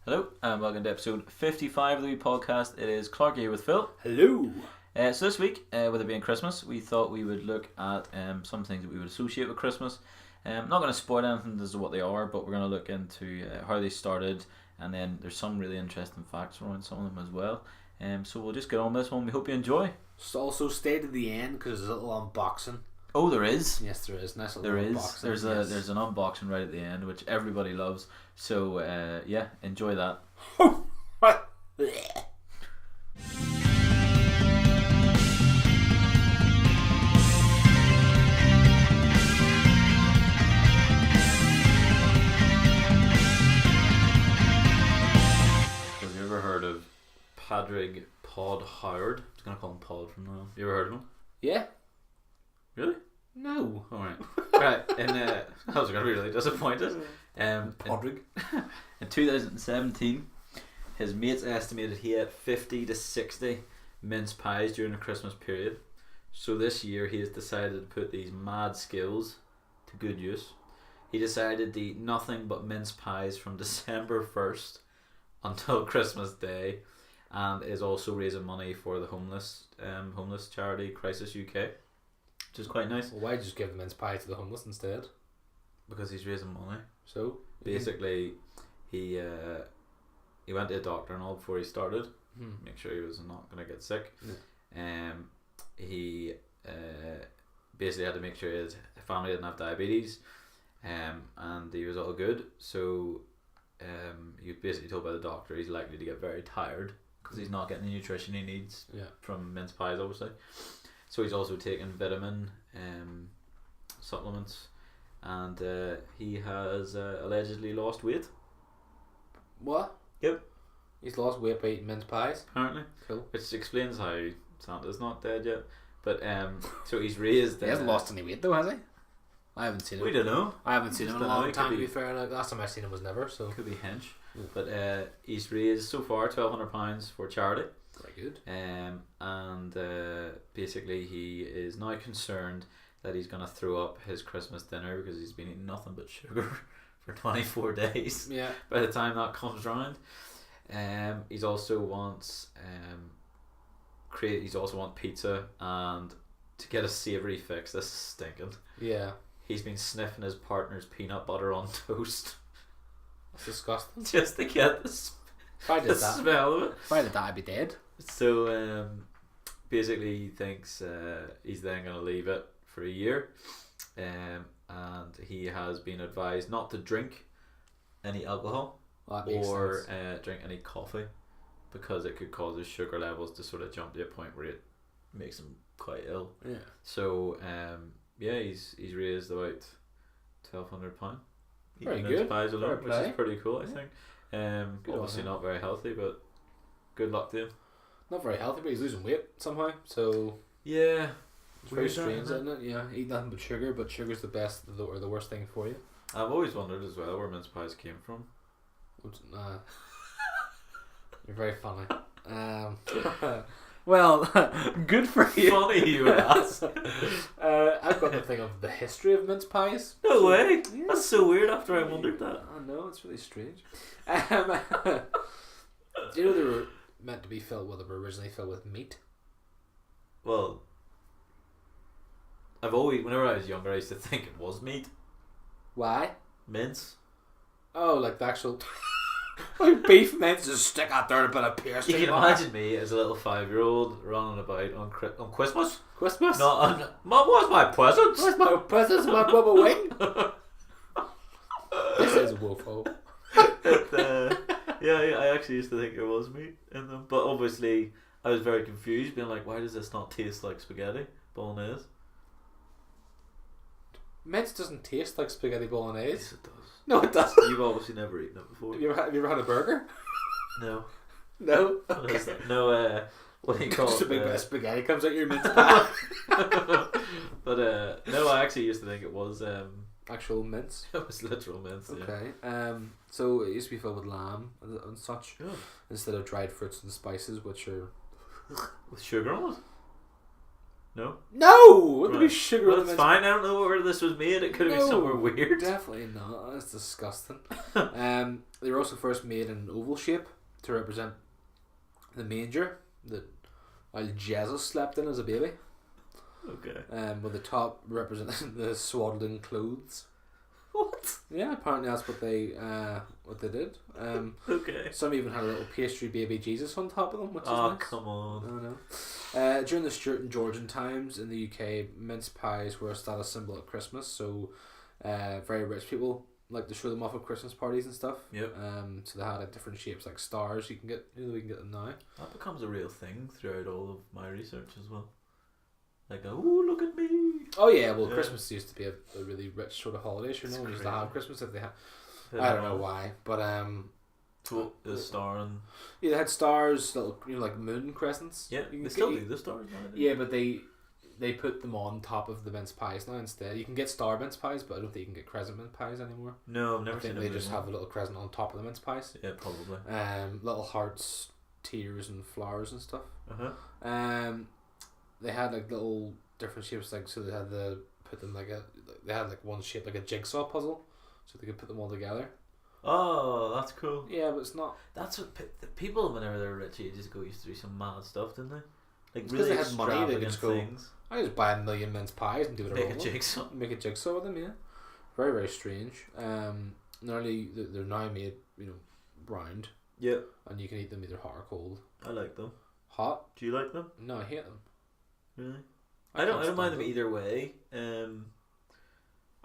Hello, and welcome to episode 55 of the wee podcast. It is Clark here with Phil. Hello. So this week, with it being Christmas, we thought we would look at some things that we would associate with Christmas. Not going to spoil anything as to what they are, but we're going to look into how they started, and then there's some really interesting facts around some of them as well. So we'll just get on with this one. We hope you enjoy. Also stay to the end because there's a little unboxing. Oh, there is. Yes, there is. Nice little There unboxing. is. There's an unboxing right at the end, which everybody loves. So yeah, enjoy that. Have you ever heard of Padraig Pod Howard? I was going to call him Pod from now on. You ever heard of him? Yeah. Really? No. Alright. Right. I was going to be really disappointed. Padraig. In 2017, his mates estimated he ate 50 to 60 mince pies during the Christmas period. So this year he has decided to put these mad skills to good use. He decided to eat nothing but mince pies from December 1st until Christmas Day, and is also raising money for the homeless charity Crisis UK, which is quite nice. Well, why just give the mince pie to the homeless instead? Because he's raising money. So Basically, he went to a doctor and all before he started, make sure he was not going to get sick. He basically had to make sure his family didn't have diabetes, and he was all good. So he was basically told by the doctor he's likely to get very tired because he's not getting the nutrition he needs from mince pies, obviously. So he's also taking vitamin supplements, and he has allegedly lost weight. What? Yep. He's lost weight by eating mince pies. Apparently. Cool. Which explains how Santa's not dead yet. But so he's raised. He hasn't lost any weight though, has he? I haven't seen him. We don't know. I haven't seen him in a Don't know. long It time. could To be be- fair, like, last time I seen him was never. So Could be hench. Yeah. But he's raised so far £1,200 for charity. very good. And basically he is now concerned that he's going to throw up his Christmas dinner because he's been eating nothing but sugar for 24 days Yeah. by the time that comes round. He's also wants he's also want pizza, and to get a savoury fix, this is stinking. Yeah. He's been sniffing his partner's peanut butter on toast That's disgusting. just to get If I the did that, smell of it. if I did that, I'd be dead. So basically he thinks he's then going to leave it for a year, and he has been advised not to drink any alcohol Well, that makes or sense. drink any coffee, because it could cause his sugar levels to sort of jump to a point where it makes him quite ill. Yeah. So yeah, he's raised about £1,200. Very eating good. mince pies alone, Fair which play. is pretty cool, I Yeah. think. Good on Obviously him. not very healthy, but good luck to him. Not very healthy, but he's losing weight somehow. So Yeah, it's very Weird, strange, isn't isn't it? Yeah, eat nothing but sugar, but sugar's the best or the worst thing for you. I've always wondered as well where mince pies came from. Which, you're very funny. Well, good for you. Funny you would ask. I've got the thing of the history of mince pies. No way. Yeah. That's so weird after I wondered that. I know, it's really strange. Do you know they were meant to be filled? Well, they were originally filled with meat. Well, whenever I was younger, I used to think it was meat. Why? Mince. Oh, like the actual like beef mince, just stick out there and put a pierce. You can imagine me as a little 5-year-old running about on Christmas. Christmas. No, Mum, what's my presents? Where's my presents? My bubble wing. This is woeful. Yeah, I actually used to think it was meat in them, but obviously I was very confused, being like, why does this not taste like spaghetti bolognese? Mince doesn't taste like spaghetti bolognese. Yes, it does. No, it doesn't. You've obviously never eaten it before. Have you ever had a burger? No. No. What is that? No. What do you call Just a it? big bit of spaghetti comes out your mince pie. But no, I actually used to think it was Actual mince. it was literal mince. Yeah. Okay. So it used to be filled with lamb and such, Oh. instead of dried fruits and spices, which are With sugar on it? No? No! Wouldn't Right. be sugar Well, in the that's mince fine. I don't know where this was made. It could have been somewhere weird. Definitely not. That's disgusting. They were also first made in an oval shape to represent the manger that Jesus slept in as a baby. Okay. With the top representing the swaddling clothes. What? Yeah, apparently that's what they did. Okay. Some even had a little pastry baby Jesus on top of them, which is Oh, nice. come on. I know. During the Stuart and Georgian times in the UK, mince pies were a status symbol at Christmas, so very rich people like to show them off at Christmas parties and stuff. Yep. So they had like different shapes like stars. You can get, we can get them now. That becomes a real thing throughout all of my research as well. Like, oh, look at me. Oh yeah, well Yeah. Christmas used to be a really rich sort of holiday. Sure, no one used to crazy. have Christmas if they had. I don't know why, but So the star and yeah, they had stars, little like moon crescents. yeah, You can they still get- do the stars now. Yeah, but they put them on top of the mince pies now instead. You can get star mince pies, but I don't think you can get crescent mince pies anymore. No, I've never I think seen they it. just have a little crescent on top of the mince pies. Yeah, probably. Little hearts, tears, and flowers and stuff. Uh-huh. They had like little different shapes, like so they had they had like one shape like a jigsaw puzzle, so they could put them all together. Oh, that's cool. Yeah, but it's not. That's what the people, whenever they were rich ages ago, used to do some mad stuff, didn't they? Like It's 'cause really they had money, they could extravagant just go, things. I just buy a million mince pies and do whatever. Make a I want. jigsaw. Make a jigsaw with them, yeah. Very very strange. Nearly they're now made, browned, Yeah, and you can eat them either hot or cold. I like them. Hot? Do you like them? No, I hate them. Really? I don't can't mind stand them either way.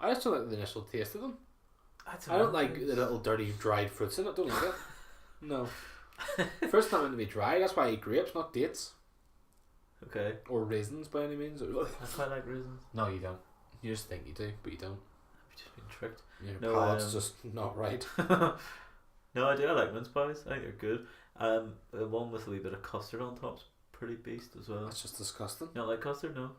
I just don't like the initial taste of them. I I don't like the little dirty dried fruits in it. Don't like it. No. First time meant to be dry. That's why I eat grapes, not dates Okay. or raisins by any means. I quite like raisins. No, you don't. You just think you do, but you don't. I've just been tricked. Your No, palate's just not right. No, I do. I like mince pies. I think they're good. The one with a wee bit of custard on top's pretty beast as well. That's just disgusting. You don't like custard? No.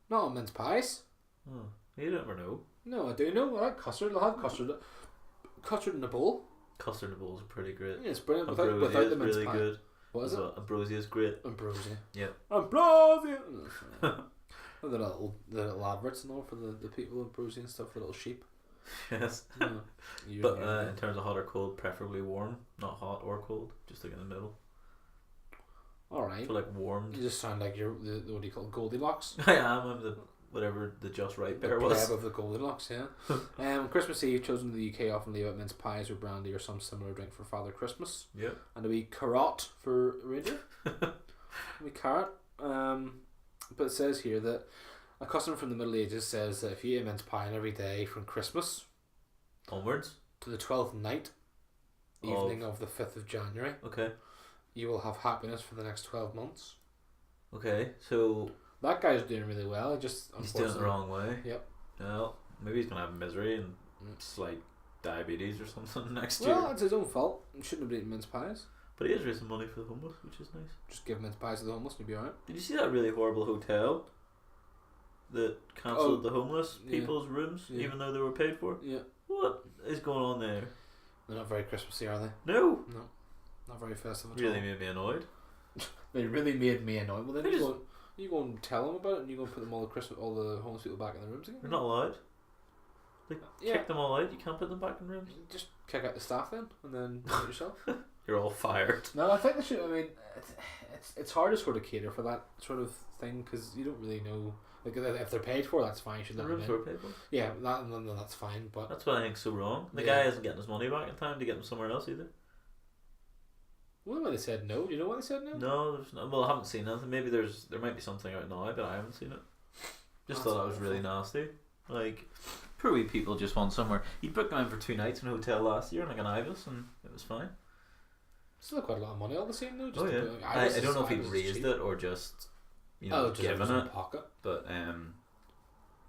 Not on mince pies. Oh, you never know. No, I do know. I like custard. I'll have custard. Custard in a bowl. Custard and bowls are pretty great. Yeah, it's brilliant Ambrosia without the is mince really pie. good. What is it? Ambrosia is great. Ambrosia. Yep. Ambrosia. The little adverts and all for the people of Ambrosia and stuff. The little sheep. Yes. Yeah. You But know. in terms of hot or cold, preferably warm, not hot or cold, just like in the middle. All right. So like warm. You just sound like you're the what do you call it, Goldilocks? I am. I'm the whatever the just right The pair was. pleb of the Goldilocks, yeah. Christmas Eve, children in the UK often leave out mince pies or brandy or some similar drink for Father Christmas. Yep. And a wee carrot for reindeer. A wee carrot. But it says here that a custom from the Middle Ages says that if you eat a mince pie every day from Christmas Onwards. to the 12th night, evening of the 5th of January, Okay. you will have happiness for the next 12 months. Okay. So That guy's doing really well. he's doing it the wrong way. Yep. Well, maybe he's gonna have misery and slight diabetes or something next Well, year. it's his own fault. He shouldn't have eaten mince pies. But he is raising money for the homeless, which is nice. Just give mince pies to the homeless and you'll be alright. Did you see that really horrible hotel that cancelled the homeless yeah. people's rooms, Yeah. even though they were paid for? Yeah. What is going on there? They're not very Christmassy, are they? No. No. Not very festive at Really all. made me annoyed. They really made me annoyed. Well, then They you go and tell them about it, and you go and put them all the homeless people back in their rooms again. They're not allowed. Yeah. Kick them all out. You can't put them back in rooms. Just kick out the staff then, and then do it yourself. You're all fired. No, I think they should. I mean, it's hard to sort of cater for that sort of thing because you don't really know. Like if they're paid for, that's fine. You should The let them rooms in. were paid for. Yeah, that's fine. But That's what I think's so wrong. The Yeah. guy isn't getting his money back in time to get him somewhere else either. well, why they said no? Do you know why they said no? No, there's no. Well, I haven't seen anything. Maybe there might be something out now, but I haven't seen it. Just That's thought that was really awful. nasty. Like, poor wee people just want somewhere. He booked them in for 2 nights in a hotel last year, like an Ibis, and it was fine. Still quite a lot of money all the same though. Just Oh to yeah. put- I Ibis don't know if he Ibis is raised cheap. it or just, Oh, just given in his it. pocket. But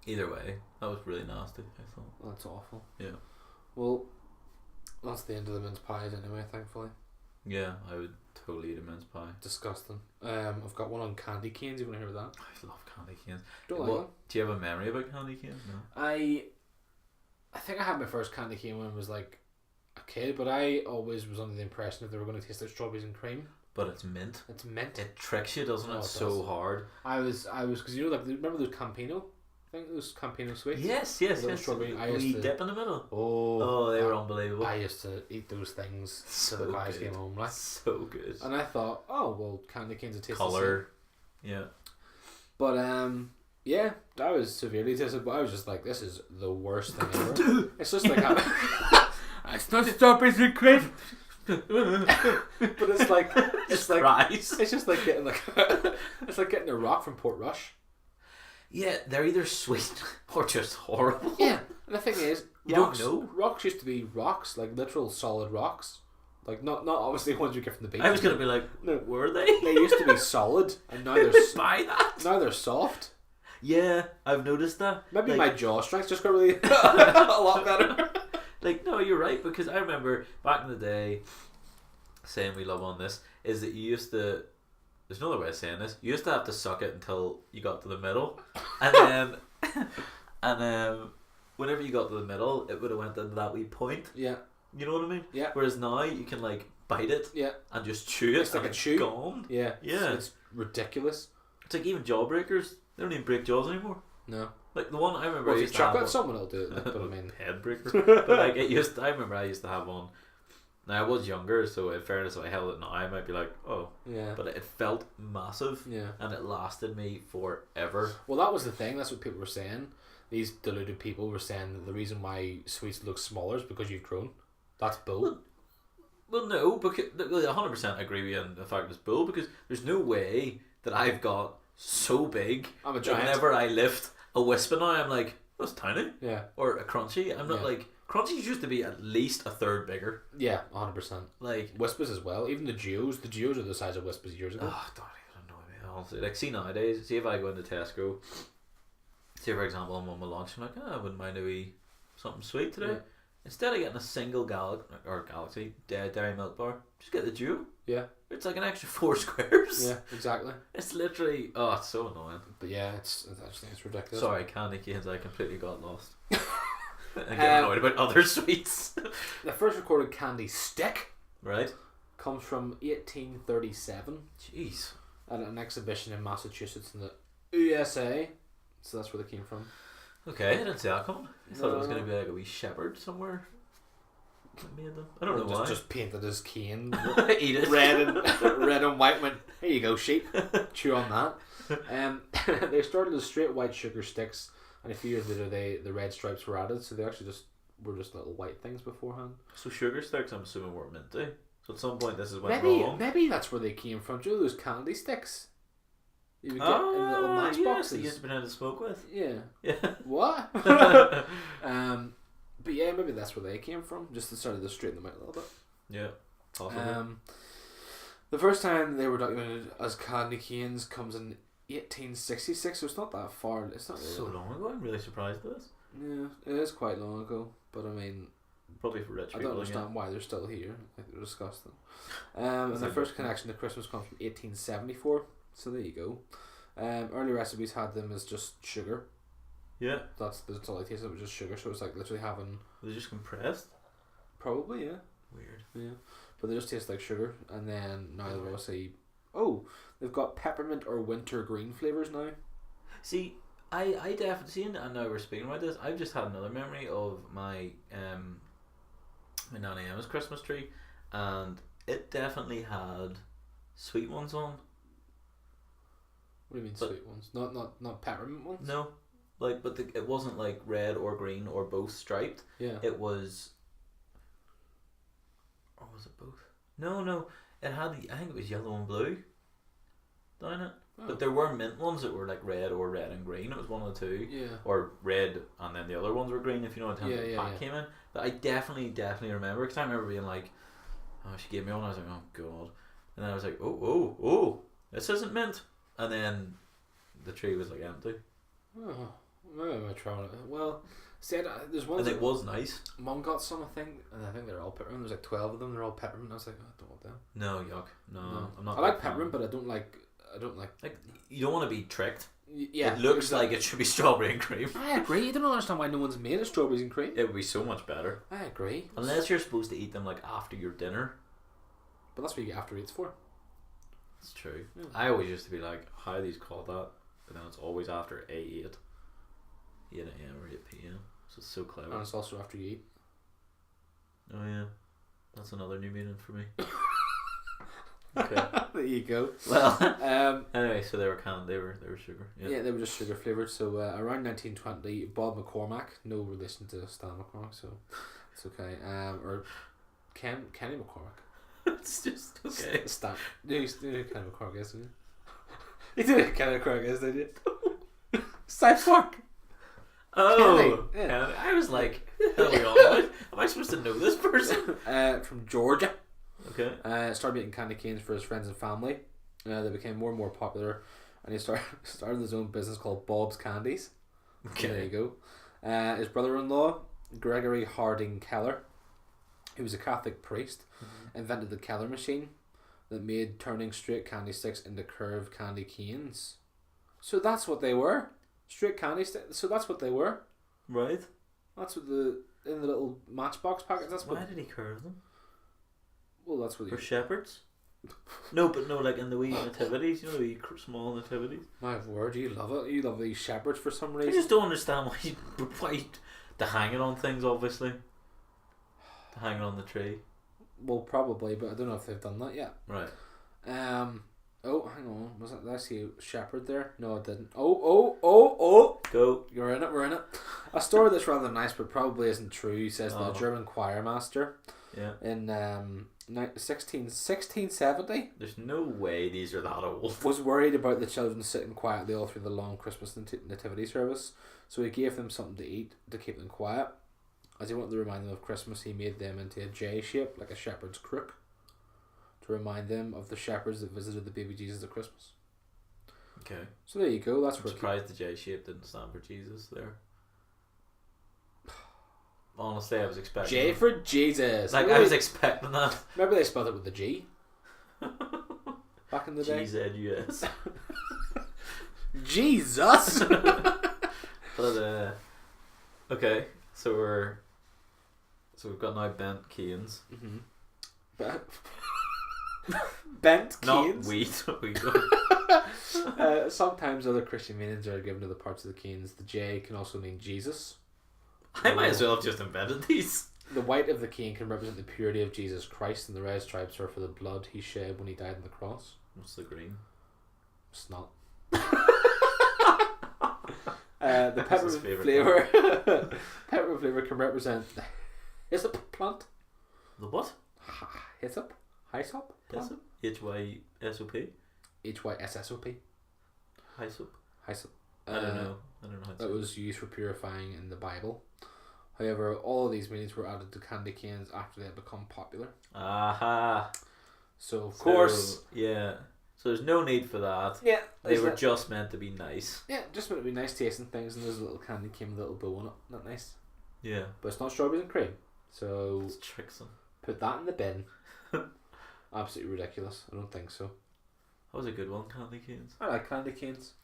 either way, that was really nasty. I thought. That's awful. Yeah. Well, that's the end of the mince pies anyway. Thankfully, Yeah, I would totally eat a mince pie. disgusting. I've got one on candy canes. You want to hear about that? I love candy canes. Don't like them. Do you have a memory about candy canes? No. I think I had my first candy cane when I was like a kid, but I always was under the impression that they were going to taste like strawberries and cream. But it's mint. It's mint. It tricks you, doesn't it? Oh, it So does. hard. I was, because you know, like, remember those Campino? I think those Campino sweets. Yes. Little strawberry. I used We to dip in the middle. Oh, They were unbelievable. I used to eat those things So till the guys good. came home, like. So good. And I thought, oh well, candy canes would taste the same. Colour. Yeah. But yeah, I was severely disappointed. But I was just like, this is the worst thing ever. It's just like having. It's not strawberries and cream. But it's like Christ. it's just like getting like it's like getting a rock from Port Rush. Yeah, they're either sweet or just horrible. Yeah, and the thing is, You rocks, don't know. Rocks used to be rocks, like literal solid rocks, like not obviously ones you get from the beach. I was gonna be like, No. were they? They used to be solid, and now they're Buy that. now they're soft. Yeah, I've noticed that. Maybe Like- my jaw strength just got really a lot better. Like, no, you're right, because I remember back in the day, saying we love on this, is that you used to, there's no other way of saying this, you used to have to suck it until you got to the middle, and then whenever you got to the middle, it would have went into that wee point, Yeah, you know what I mean? Yeah. Whereas now, you can, like, bite it, yeah, and just chew it, It's like and a chew. gone. yeah. Yeah. It's ridiculous. It's like even jawbreakers, they don't even break jaws anymore. No. Like, the one I remember Well, I if you used to have chuck it, one- someone will do it. Like, but I mean, head breaker. But like I remember I used to have one. Now I was younger, so in fairness, if I held it now, I might be like, oh, yeah, but it felt massive, yeah. and it lasted me forever. Well, that was the thing. That's what people were saying. These deluded people were saying that the reason why sweets look smaller is because you've grown. That's bull. Well, no, because 100% agree with you on the fact it's bull, because there's no way that I've got so big. I'm a that giant. whenever I lift a Whisper now, I'm like, that's tiny, Yeah, or a Crunchy. I'm not Yeah. like Crunchies used to be at least a third bigger. yeah, 100%. Like. Whispers as well. Even the Geos are the size of Whispers years ago. Oh, don't even annoy me, honestly. Like, see nowadays, see if I go into Tesco, say for example I'm on my lunch, I'm like, I wouldn't mind a wee something sweet today. Yeah. Instead of getting a single Galaxy Dairy Milk Bar, just get the Duo. Yeah, It's like an extra 4 squares. yeah, exactly. It's literally, oh, it's so annoying. But yeah, it's actually it's ridiculous. Sorry, candy canes, I completely got lost. I get Um, annoyed about other sweets. The first recorded candy stick Right? comes from 1837 Jeez. at an exhibition in Massachusetts in the USA. So that's where they came from. Okay, I didn't see that coming. I thought it was No. going to be like a wee shepherd somewhere. That made them. I don't know just, why. Just painted his cane Eat it. red and white. Went, here you go, sheep. Chew on that. They started as straight white sugar sticks, and a few years later, the red stripes were added. So they actually were just little white things beforehand. So sugar sticks, I'm assuming, weren't minty. So at some point, this is went Maybe wrong. maybe that's where they came from. Do you know those candy sticks you would get in little Yes, they matchboxes? used to be down to smoke with. Yeah. Yeah. What? But yeah, maybe that's where they came from. Just to sort of straighten them out a little bit. Yeah. Possibly. The first time they were documented as candy canes comes in 1866, so it's not that far. It's not really. So long ago, I'm really surprised at this. Yeah, it is quite long ago, but I mean, Probably for rich I people. don't again. understand why they're still here. Like they're disgusting. And the like first that. connection to Christmas comes from 1874. So there you go. Early recipes had them as just sugar. Yeah. That's all I tasted. It was just sugar. So it's like literally having Were they just compressed? probably Weird. yeah, but they just taste like sugar. And then now they've obviously they've got peppermint or wintergreen flavors now. See, I definitely seen, and now we're speaking about this. I've just had another memory of my my Nanny Emma's Christmas tree, and it definitely had sweet ones on. What do you mean But- sweet ones? Not peppermint ones. No, like, but it wasn't like red or green or both striped. Yeah. It was, or was it both? No. It had I think it was yellow and blue. Down it. Oh. But there were mint ones that were like red or red and green. It was one of the two. Yeah. Or red, and then the other ones were green. If you know what time Yeah, the yeah, pack yeah. came in. But I definitely remember, because I remember being like, oh, she gave me one. I was like, oh god. And then I was like, oh, this isn't mint. And then the tree was like empty. Oh, maybe I'm trying it. Well, said there's one. And it was nice. Mum got some, I think, and I think they're all peppermint. There's like 12 of them. They're all peppermint. I was like, oh, I don't want them. No, yuck. No, I'm not. I like a fan. peppermint, but I don't like. Like, you don't want to be tricked. Yeah, it looks like it should be strawberry and cream. I agree. I don't understand why no one's made it strawberries and cream. It would be so much better. I agree. Unless you're supposed to eat them like after your dinner. But that's what you get after eats for. It's true. Yeah. I always used to be like, how are these called that? But then it's always after 8 a.m. or 8 p.m. So it's so clever. And it's also after you eat. Oh yeah, that's another new meaning for me. Okay. There you go. Well, anyway, so they were canned. They were sugar. Yeah, they were just sugar flavoured. So around 1920, Bob McCormack, no relation to Stan McCormack, so it's okay. Or Kenny McCormack. It's just okay. Stan. You know who Kenny McCormack is, didn't you? You know who Kenny McCormack is, didn't you? South Park. Oh, Kenny. Yeah. Kenny. I was like, who the hell are we on about? Am I supposed to know this person? From Georgia. Okay. Started making candy canes for his friends and family. They became more and more popular, and he started his own business called Bob's Candies. Okay. There you go. His brother-in-law, Gregory Harding Keller, who was a Catholic priest, invented the Keller machine that made turning straight candy sticks into curved candy canes. So that's what they were. Straight candy sticks. So that's what they were. Right. That's what in the little Matchbox packets. That's Why what. did he curve them? Well, that's what. For shepherds? No, but no, like in the wee nativities, you know, the wee small nativities. My word, you love it. You love these shepherds for some reason. I just don't understand why to hang it on things. Obviously, to hang it on the tree. Well, probably, but I don't know if they've done that yet. Right. Oh, hang on. Was it? Did I see a shepherd there? No, it didn't. Oh! Go. We're in it. A story that's rather nice, but probably isn't true. He says that a German choir master. Yeah. In 1670. There's no way these are that old. Was worried about the children sitting quietly all through the long Christmas nativity service, so he gave them something to eat to keep them quiet. As he wanted to remind them of Christmas, he made them into a J shape, like a shepherd's crook, to remind them of the shepherds that visited the baby Jesus at Christmas. Okay. So there you go. That's I'm where surprised the J shape didn't stand for Jesus there. Honestly, I was expecting J that. for Jesus. Like, I was expecting that. Maybe they spelled it with a G. Back in the day. GZUS. Jesus. But okay, so we've got now bent canes. Bent Not canes. wheat. Sometimes other Christian meanings are given to the parts of the canes. The J can also mean Jesus. I might as well have just invented these. The white of the cane can represent the purity of Jesus Christ, and the red stripes are for the blood he shed when he died on the cross. What's the green? Snot. The peppermint favourite flavour peppermint flavour can represent the hyssop plant. The what? Hyssop? Hyssop plant? HYSOP? HYSSOP. Hyssop? Hyssop. I don't know how to That say it. was used for purifying in the Bible. However, all of these meanings were added to candy canes after they had become popular. Aha. So, of course... Yeah. So there's no need for that. Yeah. They were just meant to be nice. Yeah, just meant to be nice tasting things, and there's a little candy cane with a little bow on it. Not nice. Yeah. But it's not strawberries and cream. So... It's tricks them. Put that in the bin. Absolutely ridiculous. I don't think so. That was a good one, candy canes. I like candy canes.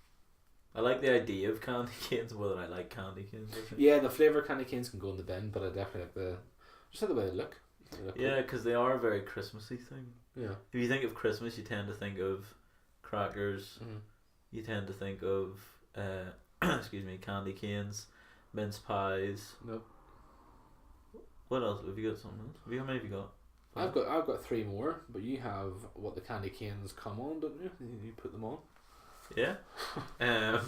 I like the idea of candy canes more than I like candy canes. Yeah, the flavour candy canes can go in the bin, but I definitely like the... Just like the way they look. Yeah, because they are a very Christmassy thing. Yeah. If you think of Christmas, you tend to think of crackers. Mm-hmm. You tend to think of, excuse me, candy canes, mince pies. Nope. What else? Have you got something else? How many have you got? I've got three more, but you have what the candy canes come on, don't you? You put them on. Yeah.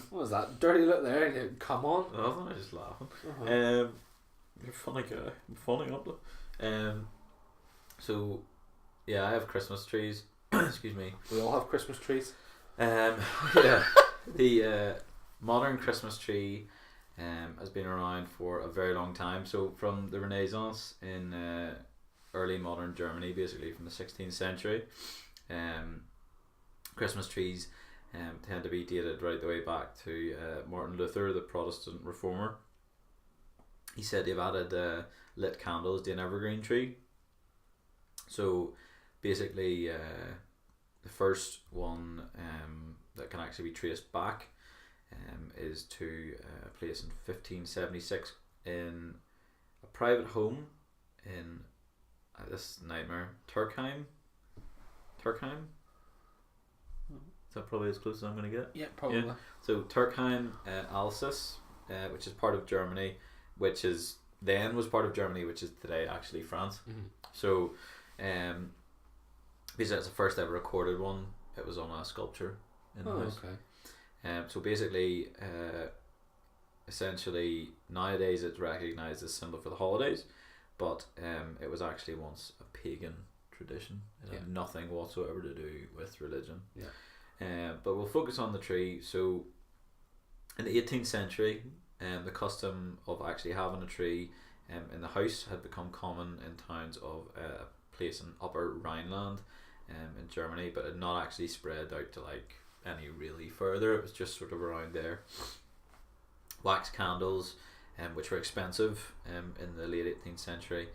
What was that? Dirty look there. You come on. Oh, I was just laughing. Uh-huh. You're a funny guy. I'm funny up there. So, yeah, I have Christmas trees. Excuse me. We all have Christmas trees. Yeah. The modern Christmas tree has been around for a very long time. So from the Renaissance in early modern Germany, basically from the 16th century, Christmas trees tend to be dated right the way back to Martin Luther, the Protestant reformer. He said they've added lit candles to an evergreen tree. So basically the first one that can actually be traced back is to a place in 1576 in a private home in this nightmare Turkheim. Is that probably as close as I'm going to get? Yeah, probably. Yeah. So Turkheim, Alsace, which is part of Germany, which is then was part of Germany, which is today actually France. Mm-hmm. So, because that's the first ever recorded one. It was on a sculpture in the house. Okay. So basically, essentially nowadays it's recognised as symbol for the holidays, but it was actually once a pagan tradition. It had nothing whatsoever to do with religion. Yeah. But we'll focus on the tree. So, in the 18th century, the custom of actually having a tree in the house had become common in towns of a place in Upper Rhineland in Germany, but had not actually spread out to like any really further. It was just sort of around there. Wax candles, which were expensive in the late 18th century.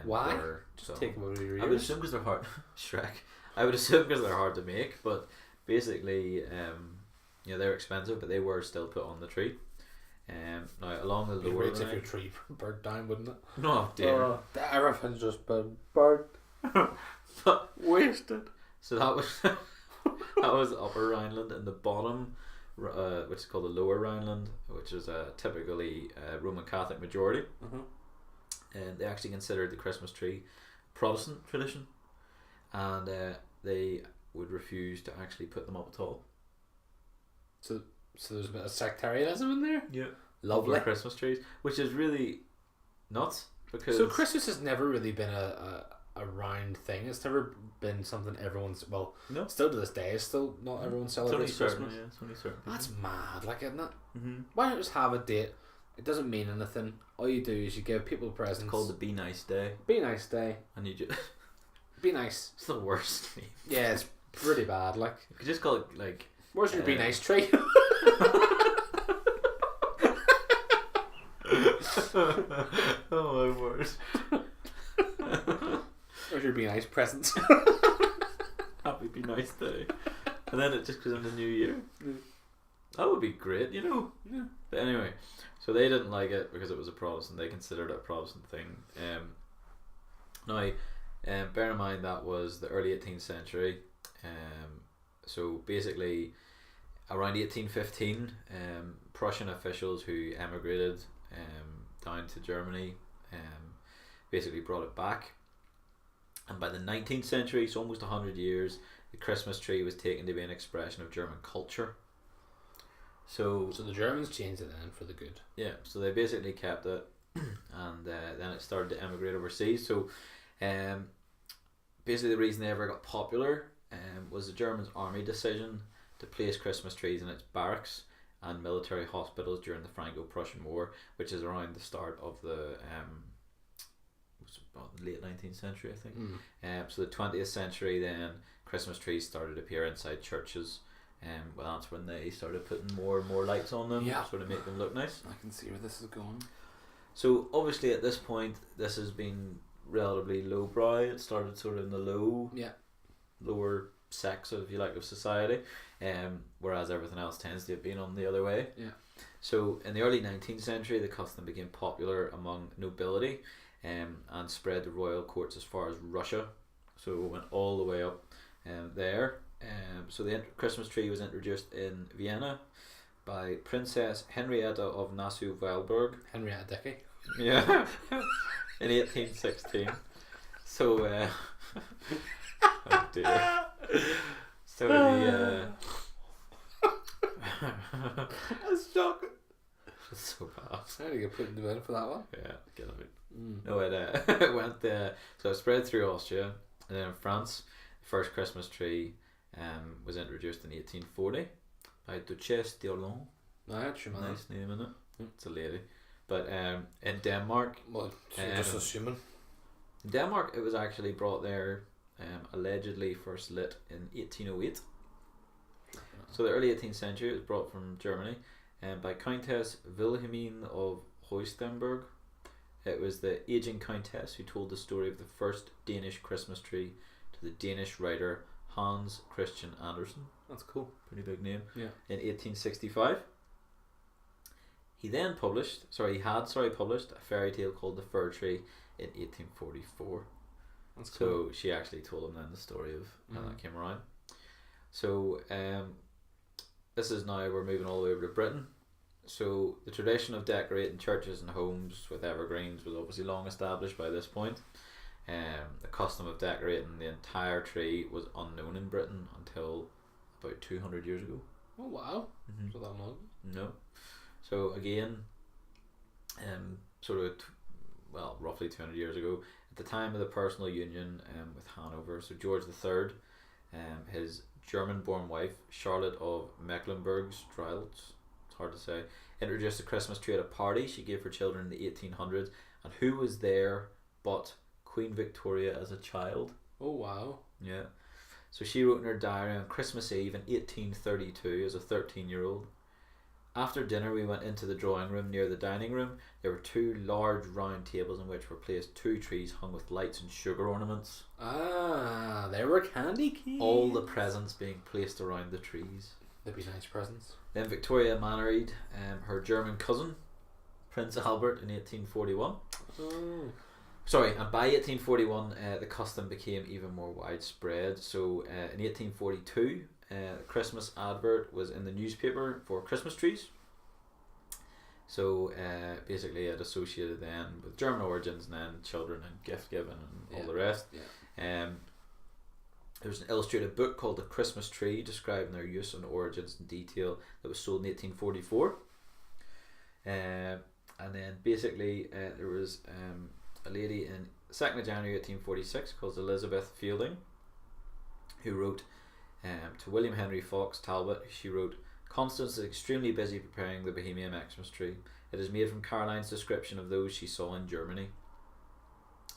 Why? Just take them over your ears. I would assume because they're hard. Shrek. I would assume because they're hard to make, but basically, they're expensive, but they were still put on the tree. Now along the lower line, if line, your tree burnt down, wouldn't it? no dear, everything's just been burnt, but wasted. so that was Upper Rhineland, and the bottom, which is called the Lower Rhineland, which is typically Roman Catholic majority, and they actually considered the Christmas tree Protestant tradition, and they would refuse to actually put them up at all. So there's a bit of sectarianism in there. Yeah, lovely. Over Christmas trees, which is really nuts because so Christmas has never really been a round thing. It's never been something everyone's still to this day. It's still not everyone celebrates Christmas. It's only certain people. That's mad, like, isn't it? Mm-hmm. Why not just have a date? It doesn't mean anything. All you do is you give people presents. It's called the Be Nice Day. Be Nice Day. And you just be nice. It's the worst name. Yeah, it's pretty bad. Like, you could just call it like. Where's your Be Nice tree? Oh my word. Where's your Be Nice presents? Happy Be Nice Day. And then it just goes into New Year. That would be great, Yeah. But anyway, so they didn't like it because it was a Protestant. They considered it a Protestant thing. Now, bear in mind that was the early 18th century. So basically, around 1815, Prussian officials who emigrated down to Germany basically brought it back. And by the 19th century, so almost 100 years, the Christmas tree was taken to be an expression of German culture. So the Germans changed it then for the good. Yeah, so they basically kept it, and then it started to emigrate overseas. So basically the reason they ever got popular was the Germans' army decision to place Christmas trees in its barracks and military hospitals during the Franco-Prussian War, which is around the start of the late 19th century, I think. So the 20th century, then Christmas trees started to appear inside churches. Well, that's when they started putting more and more lights on them, sort of make them look nice. I can see where this is going. So obviously at this point, this has been relatively lowbrow. It started sort of in the lower sects, if you like, of society, whereas everything else tends to have been on the other way. Yeah. So in the early 19th century, the custom became popular among nobility, and spread to royal courts as far as Russia. So it went all the way up there. So the Christmas tree was introduced in Vienna by Princess Henrietta of Nassau-Weilburg. Henrietta Dickie. Yeah. In 1816. So, oh dear. So the That's shocking. It's so bad. I had to get put in the bin for that one. Yeah, get it. No, it went so it spread through Austria, and then in France, the first Christmas tree was introduced in 1840 by Duchesse d'Orléans. Nice name, isn't it? It's a lady. But in Denmark, well, you're just assuming. In Denmark, it was actually brought there, allegedly first lit in 1808. So the early 18th century, it was brought from Germany, by Countess Wilhelmine of Hoistenberg. It was the aging countess who told the story of the first Danish Christmas tree to the Danish writer Hans Christian Andersen. That's cool. Pretty big name. Yeah. In 1865. He had published a fairy tale called The Fir Tree in 1844. That's cool. So she actually told him then the story of how that came around. So this is now, we're moving all the way over to Britain. So the tradition of decorating churches and homes with evergreens was obviously long established by this point. The custom of decorating the entire tree was unknown in Britain until about 200 years ago. Oh wow! So that long? No. So again, roughly 200 years ago, at the time of the personal union with Hanover, so George III, his German-born wife Charlotte of Mecklenburg-Strelitz, it's hard to say, introduced a Christmas tree at a party she gave her children in the 1800s, and who was there but Queen Victoria as a child? Oh wow! Yeah. So she wrote in her diary on Christmas Eve in 1832 as a 13-year-old. After dinner we went into the drawing room near the dining room. There were 2 large round tables on which were placed 2 trees hung with lights and sugar ornaments. Ah, there were candy canes. All the presents being placed around the trees. They'd be nice presents. Then Victoria married her German cousin, Prince Albert, in 1841. Oh. Sorry, and by 1841 the custom became even more widespread. So in 1842 a Christmas advert was in the newspaper for Christmas trees. So basically it associated then with German origins and then children and gift giving and all the rest. Yeah. There was an illustrated book called The Christmas Tree describing their use and origins in detail that was sold in 1844. And then basically there was a lady in 2nd of January 1846 called Elizabeth Fielding who wrote to William Henry Fox Talbot. She wrote, "Constance is extremely busy preparing the Bohemian Xmas tree. It is made from Caroline's description of those she saw in Germany."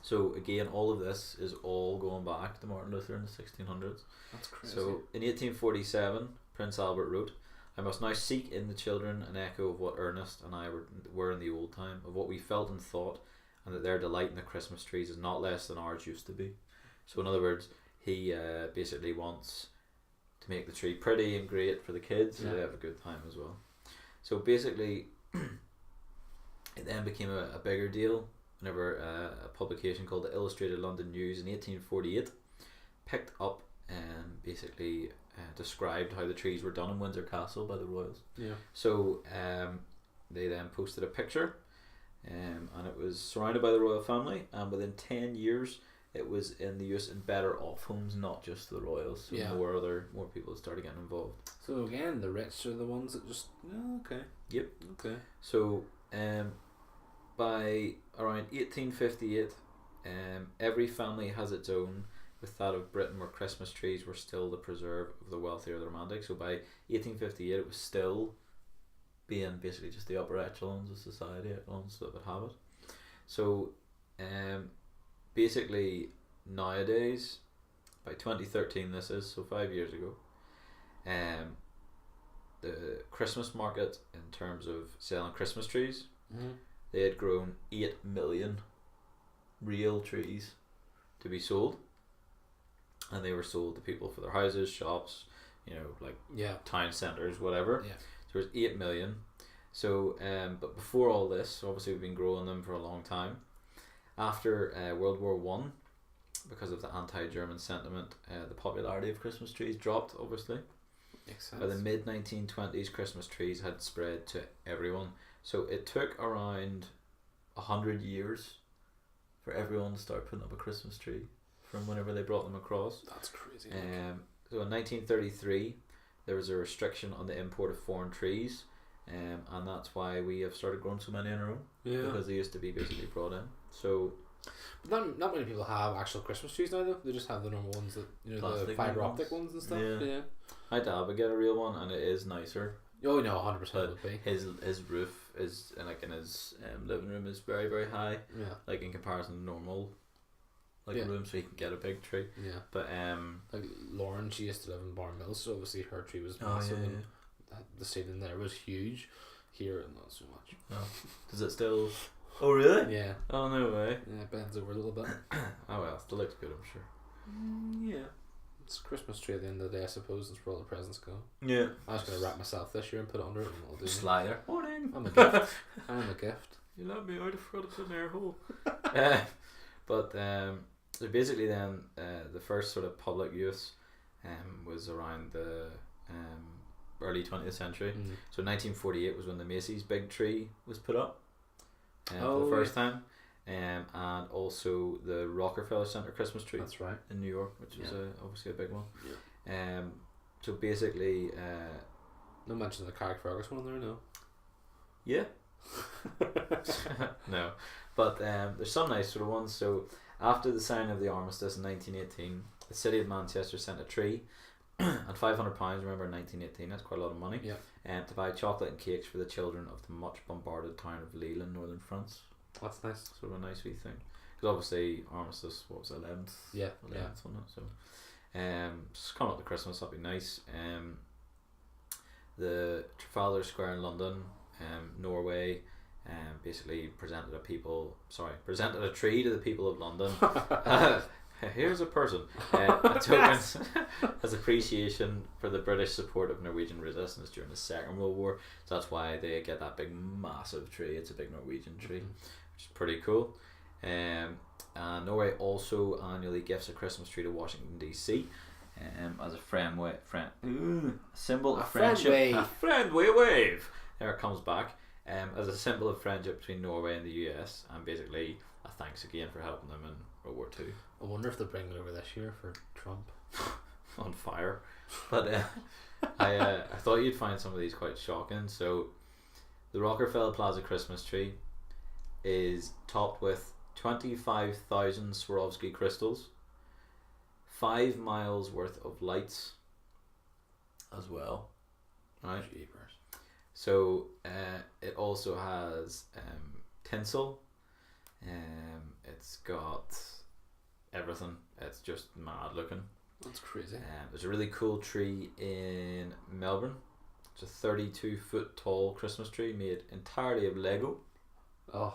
So again, all of this is all going back to Martin Luther in the 1600s. That's crazy. So in 1847 Prince Albert wrote, "I must now seek in the children an echo of what Ernest and I were in the old time, of what we felt and thought, and that their delight in the Christmas trees is not less than ours used to be." So in other words, he basically wants to make the tree pretty and great for the kids so they have a good time as well. So basically it then became a bigger deal whenever a publication called the Illustrated London News in 1848 picked up and basically described how the trees were done in Windsor Castle by the royals. Yeah. So they then posted a picture and it was surrounded by the royal family, and within 10 years it was in the use in better off homes, not just the royals. So more people started getting involved. So again, the rich are the ones that just okay. Yep. Okay. So by around 1858 every family has its own, with that of Britain where Christmas trees were still the preserve of the wealthy or the romantic. So by 1858 it was still being basically just the upper echelons of society, echelons that would have it. So basically nowadays, by 2013 this is, so 5 years ago, the Christmas market in terms of selling Christmas trees, they had grown 8 million real trees to be sold, and they were sold to people for their houses, shops, like town centres, whatever. So there's 8 million. So but before all this, obviously we've been growing them for a long time. After World War One, because of the anti-German sentiment, the popularity of Christmas trees dropped, obviously. Makes sense. By the mid-1920s, Christmas trees had spread to everyone. So it took around 100 years for everyone to start putting up a Christmas tree from whenever they brought them across. That's crazy. So in 1933, there was a restriction on the import of foreign trees, and that's why we have started growing so many in our own. Yeah. Because they used to be basically brought in. So, but not many people have actual Christmas trees now, though. They just have the normal ones that the Plastic fibre ones. optic ones and stuff. Yeah. My dad would get a real one, and it is nicer. Oh no, 100% would be. His roof is in his living room is very, very high. Yeah. Like in comparison to normal room, so he can get a big tree. Yeah. But like Lauren, she used to live in Barn Mills, so obviously her tree was massive, and the ceiling there was huge. Here, not so much. Oh. Does it still? Oh really? Yeah. Oh no way. Yeah, it bends over a little bit. Oh well, still looks good, I'm sure. Yeah. It's Christmas tree at the end of the day, I suppose. That's where all the presents go. Yeah. I was going to wrap myself this year and put it under it, and it'll do. Slider. Morning. I'm a gift. I'm a gift. You let me out of front of an air hole. But so basically then the first sort of public use was around the early 20th century. So 1948 was when the Macy's big tree was put up for the first time. And also the Rockefeller Center Christmas tree. That's right. In New York, which was obviously a big one. Yeah. So basically no mention of the Carrickfergus one there, no. Yeah. No, but there's some nice sort of ones. So after the signing of the armistice in 1918, the city of Manchester sent a tree and £500. Remember, in 1918, that's quite a lot of money. Yeah. To buy chocolate and cakes for the children of the much bombarded town of Lille in northern France. That's nice. Sort of a nice wee thing. Because obviously armistice, what was it, 11th? Yeah. 11th, wasn't it? So just coming up to Christmas, that'd be nice. The Trafalgar Square in London, Norway, basically presented a tree to the people of London. Here's a person, a token as appreciation for the British support of Norwegian resistance during the Second World War. So that's why they get that big massive tree. It's a big Norwegian tree, which is pretty cool. Norway also annually gifts a Christmas tree to Washington DC as a symbol of friendship. A friendly wave. There it comes back. As a symbol of friendship between Norway and the US, and basically a thanks again for helping them in World War II. I wonder if they're bringing it over this year for Trump. On fire. But I thought you'd find some of these quite shocking. So the Rockefeller Plaza Christmas tree is topped with 25,000 Swarovski crystals, 5 miles worth of lights as well. Right? Jeepers. So it also has tinsel. It's got everything. It's just mad looking. That's crazy. There's a really cool tree in Melbourne. It's a 32-foot tall Christmas tree made entirely of Lego. Oh.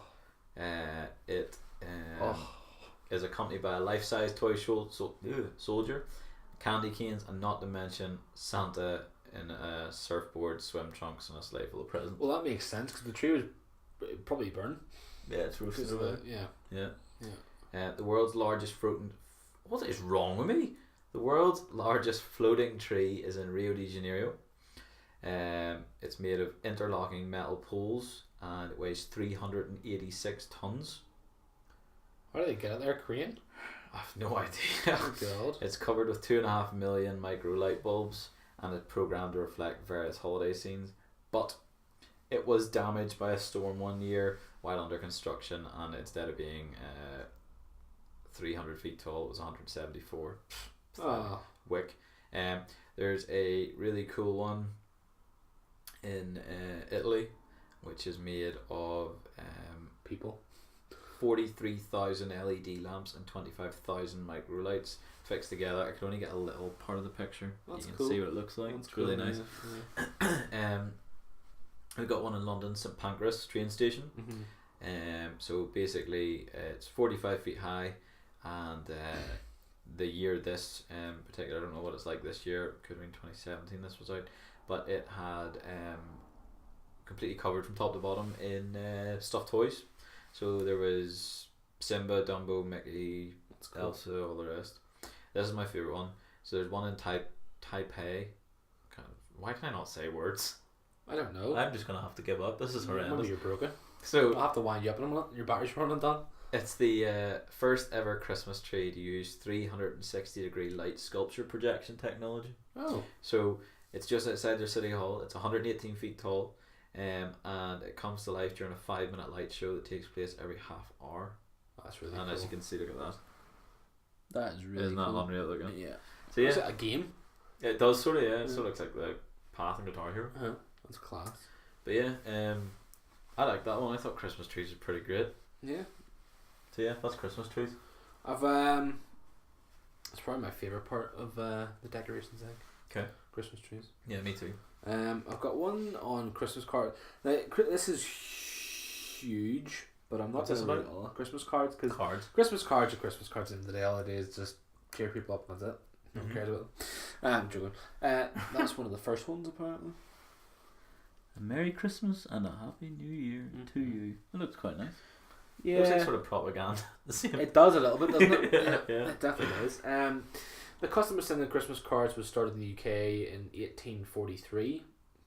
It is accompanied by a life-size toy soldier, candy canes, and not to mention Santa in a surfboard, swim trunks, and a sleigh full of presents. Well, that makes sense because the tree was probably burned. Yeah, it's roasted away. Yeah. The world's largest floating... What is wrong with me? The world's largest floating tree is in Rio de Janeiro. It's made of interlocking metal poles and it weighs 386 tons. How do they get it there? Crane? I have no idea. Oh God. It's covered with 2.5 million micro light bulbs and it's programmed to reflect various holiday scenes. But it was damaged by a storm one year while under construction, and instead of being 300 feet tall, it was 174. Wick. There's a really cool one in Italy, which is made of people. 43,000 LED lamps and 25,000 micro lights fixed together. I can only get a little part of the picture. That's you can cool. see what it looks like. That's it's really cool, nice. Yeah. We've got one in London, St Pancras train station. So basically it's 45 feet high, and the year this particular, I don't know what it's like this year, it could have been 2017 this was out, but it had completely covered from top to bottom in stuffed toys. So there was Simba, Dumbo, Mickey, Elsa, all the rest. This is my favourite one. So there's one in Taipei. Why can I not say words? I don't know. I'm just going to have to give up. This is horrendous. Maybe you're broken. So I'll have to wind you up in a minute. Your battery's running down. It's the first ever Christmas tree to use 360-degree light sculpture projection technology. Oh. So it's just outside their city hall. It's 118 feet tall. And it comes to life during a 5-minute light show that takes place every half hour. That's really cool. And as you can see, look at that. That is really Isn't that unreal looking? Yeah. So yeah. Is it a game? It does sort of, yeah. It sort of looks like the Path and Guitar Hero. That's class. But yeah, I like that one. I thought Christmas trees are pretty great. Yeah. So yeah, that's Christmas trees. It's probably my favourite part of the decorations thing. Okay. Christmas trees. Yeah, me too. I've got one on Christmas card. Now, this is huge, but I'm not What's this going to read about? it all. Christmas cards, because Cards. Christmas cards are Christmas cards. In the day, all it is just cheer people up and that's it. No one cares about them. I'm joking. That's one of the first ones apparently. A Merry Christmas and a Happy New Year to you. It looks quite nice. Yeah, It looks like sort of propaganda. The same. it does a little bit, doesn't it? Yeah. It definitely does. The custom of sending Christmas cards was started in the UK in 1843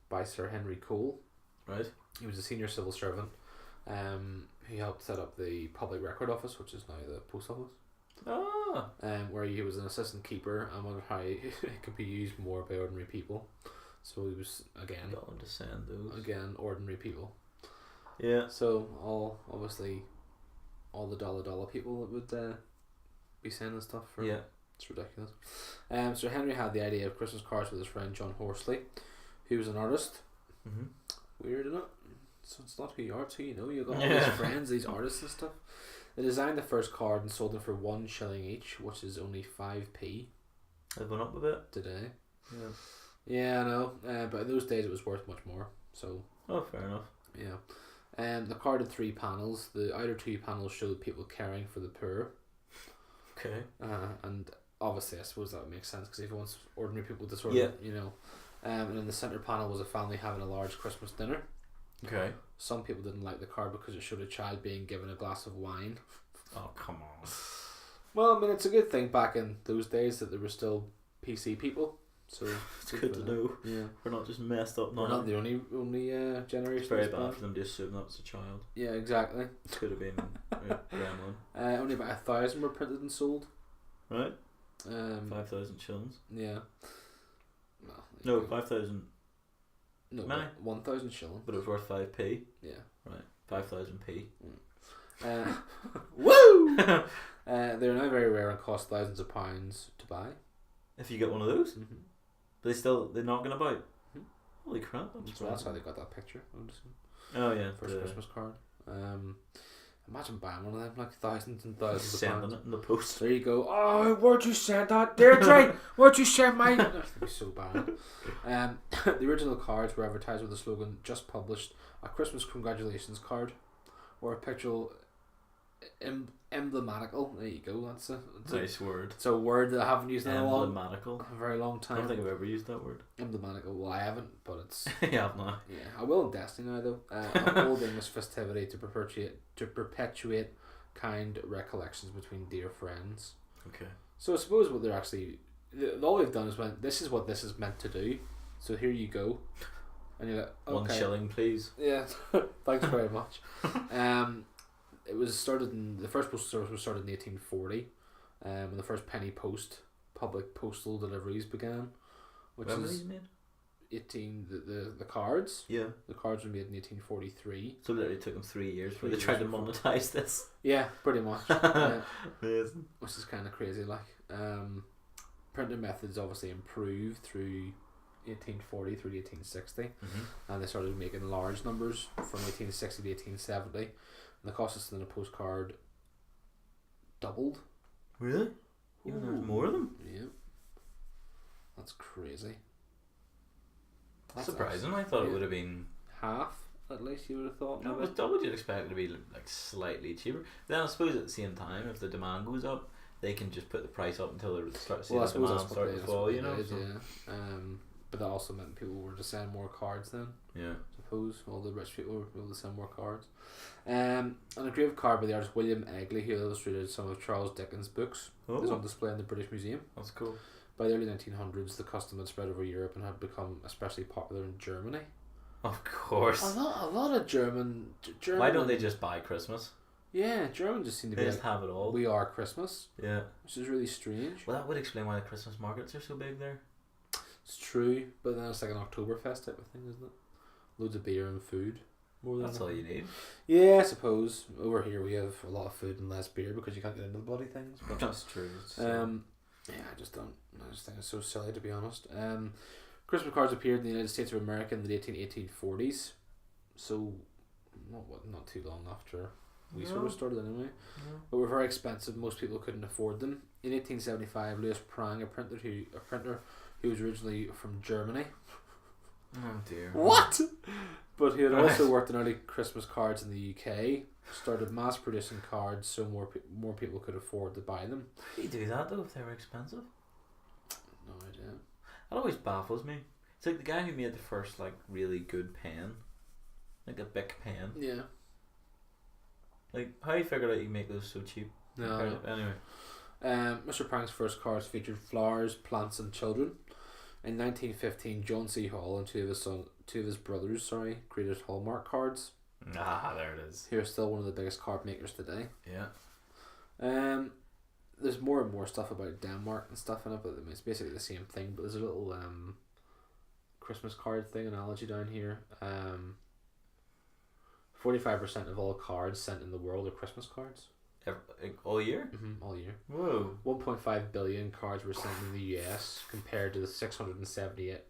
by Sir Henry Cole. Right. He was a senior civil servant. He helped set up the Public Record Office, which is now the post office. Ah. Where he was an assistant keeper and wondered how it could be used more by ordinary people. So he was again Got to send those. ordinary people. Yeah. So all the dollar people that would be sending stuff for. Yeah. It's ridiculous. Sir Henry had the idea of Christmas cards with his friend John Horsley, who was an artist. Mhm. Weird, isn't it? So it's not who you are, it's who you know. You've got all these friends, these artists and stuff. They designed the first card and sold them for 1 shilling each, which is only 5p. They've gone up a bit today. Yeah. Yeah, I know. But in those days it was worth much more. So. Oh, fair enough. Yeah. The card had 3 panels. The outer 2 panels showed people caring for the poor. Okay. And obviously, I suppose that would make sense because if he wants ordinary people to sort of, and in the centre panel was a family having a large Christmas dinner. Okay. Some people didn't like the card because it showed a child being given a glass of wine. Oh, come on. Well, I mean, it's a good thing back in those days that there were still PC people. So it's good to know. Yeah. We're not just messed up now. We're not the only generation. It's very bad for them to assume that was a child. Yeah, exactly. It could have been a gremlin. Only about 1,000 were printed and sold. Right. 5,000 shillings. Yeah. Well, No, 5,000. No, Many? 1,000 shillings. But it was worth 5p. Yeah. Right. 5,000p. Woo! They're now very rare and cost thousands of pounds to buy. If you get one of those, Mm-hmm. but they're knocking about. Mm-hmm. Holy crap! So that's how they got that picture. Oh yeah, first Christmas card. Imagine buying one of them, like thousands and thousands of pounds. Sending it in the post. There you go. Oh, where'd you send that, Deirdre? Where'd you send mine? That'd be so bad. The original cards were advertised with the slogan "Just published a Christmas congratulations card," or a picture emblematical. There you go. That's a nice word. It's a word that I haven't used in emblematical. a very long time. I don't think I've ever used that word. Emblematical. Well, I haven't, but it's. Yeah, I've not. Yeah, I will in Destiny now though. I'm holding this festivity to perpetuate kind recollections between dear friends. Okay. So I suppose what they're actually, all they've done is went, this is what this is meant to do. So here you go. And you're like, okay. 1 shilling, please. Yeah, thanks very much. It was started the first postal service was started in 1840, when the first penny public postal deliveries began, which when is were these made? 18 the cards. Yeah. The cards were made in 1843. So literally took them 3 years before 3 they tried to years before. monetize this. Yeah, pretty much. Yeah. Amazing. Which is kind of crazy. Like, printing methods obviously improved through 1840 through 1860, and they started making large numbers from 1860 to 1870. And the cost of sending a postcard doubled. Really? Even there's more of them? Yeah. That's crazy. That's surprising. I thought it would have been half, at least you would have thought. No, but would you expect it to be like slightly cheaper? Then I suppose at the same time, if the demand goes up, they can just put the price up until they start seeing the demand start to fall. You know. Yeah. But that also meant people were to send more cards then. Yeah. I suppose all the rich people were able to send more cards. And a engraved card by the artist William Egley, who illustrated some of Charles Dickens' books, is on display in the British Museum. That's cool. By the early 1900s, the custom had spread over Europe and had become especially popular in Germany. Of course. A lot of German. Why don't they just buy Christmas? Yeah, German just seem to they be just like, have it all. we are Christmas. Yeah. Which is really strange. Well, that would explain why the Christmas markets are so big there. It's true, but then it's like an Oktoberfest type of thing, isn't it? Loads of beer and food. That's all you need. Yeah, I suppose. Over here we have a lot of food and less beer because you can't get into the bloody things. But that's true. Yeah, I just think it's so silly, to be honest. Christmas cards appeared in the United States of America in the 1840s, so not too long after we sort of started anyway. No. But were very expensive. Most people couldn't afford them. In 1875, Louis Prang, a printer who was originally from Germany. Oh dear. What? But he had also worked on early Christmas cards in the UK. Started mass producing cards so more people could afford to buy them. How do you do that though if they were expensive? That always baffles me. It's like the guy who made the first like really good pen, like a Bic pen. Yeah. Like how you figured out you can make those so cheap? No. Anyway. Mr. Prank's first cards featured flowers, plants, and children. In 1915, John C. Hall and two of his brothers, created Hallmark cards. Ah, there it is. Who are still one of the biggest card makers today. Yeah. There's more and more stuff about Denmark and stuff in it, but it's basically the same thing. But there's a little Christmas card thing analogy down here. 45% of all cards sent in the world are Christmas cards. All year? All year. Whoa. 1.5 billion cards were sent in the US compared to the 678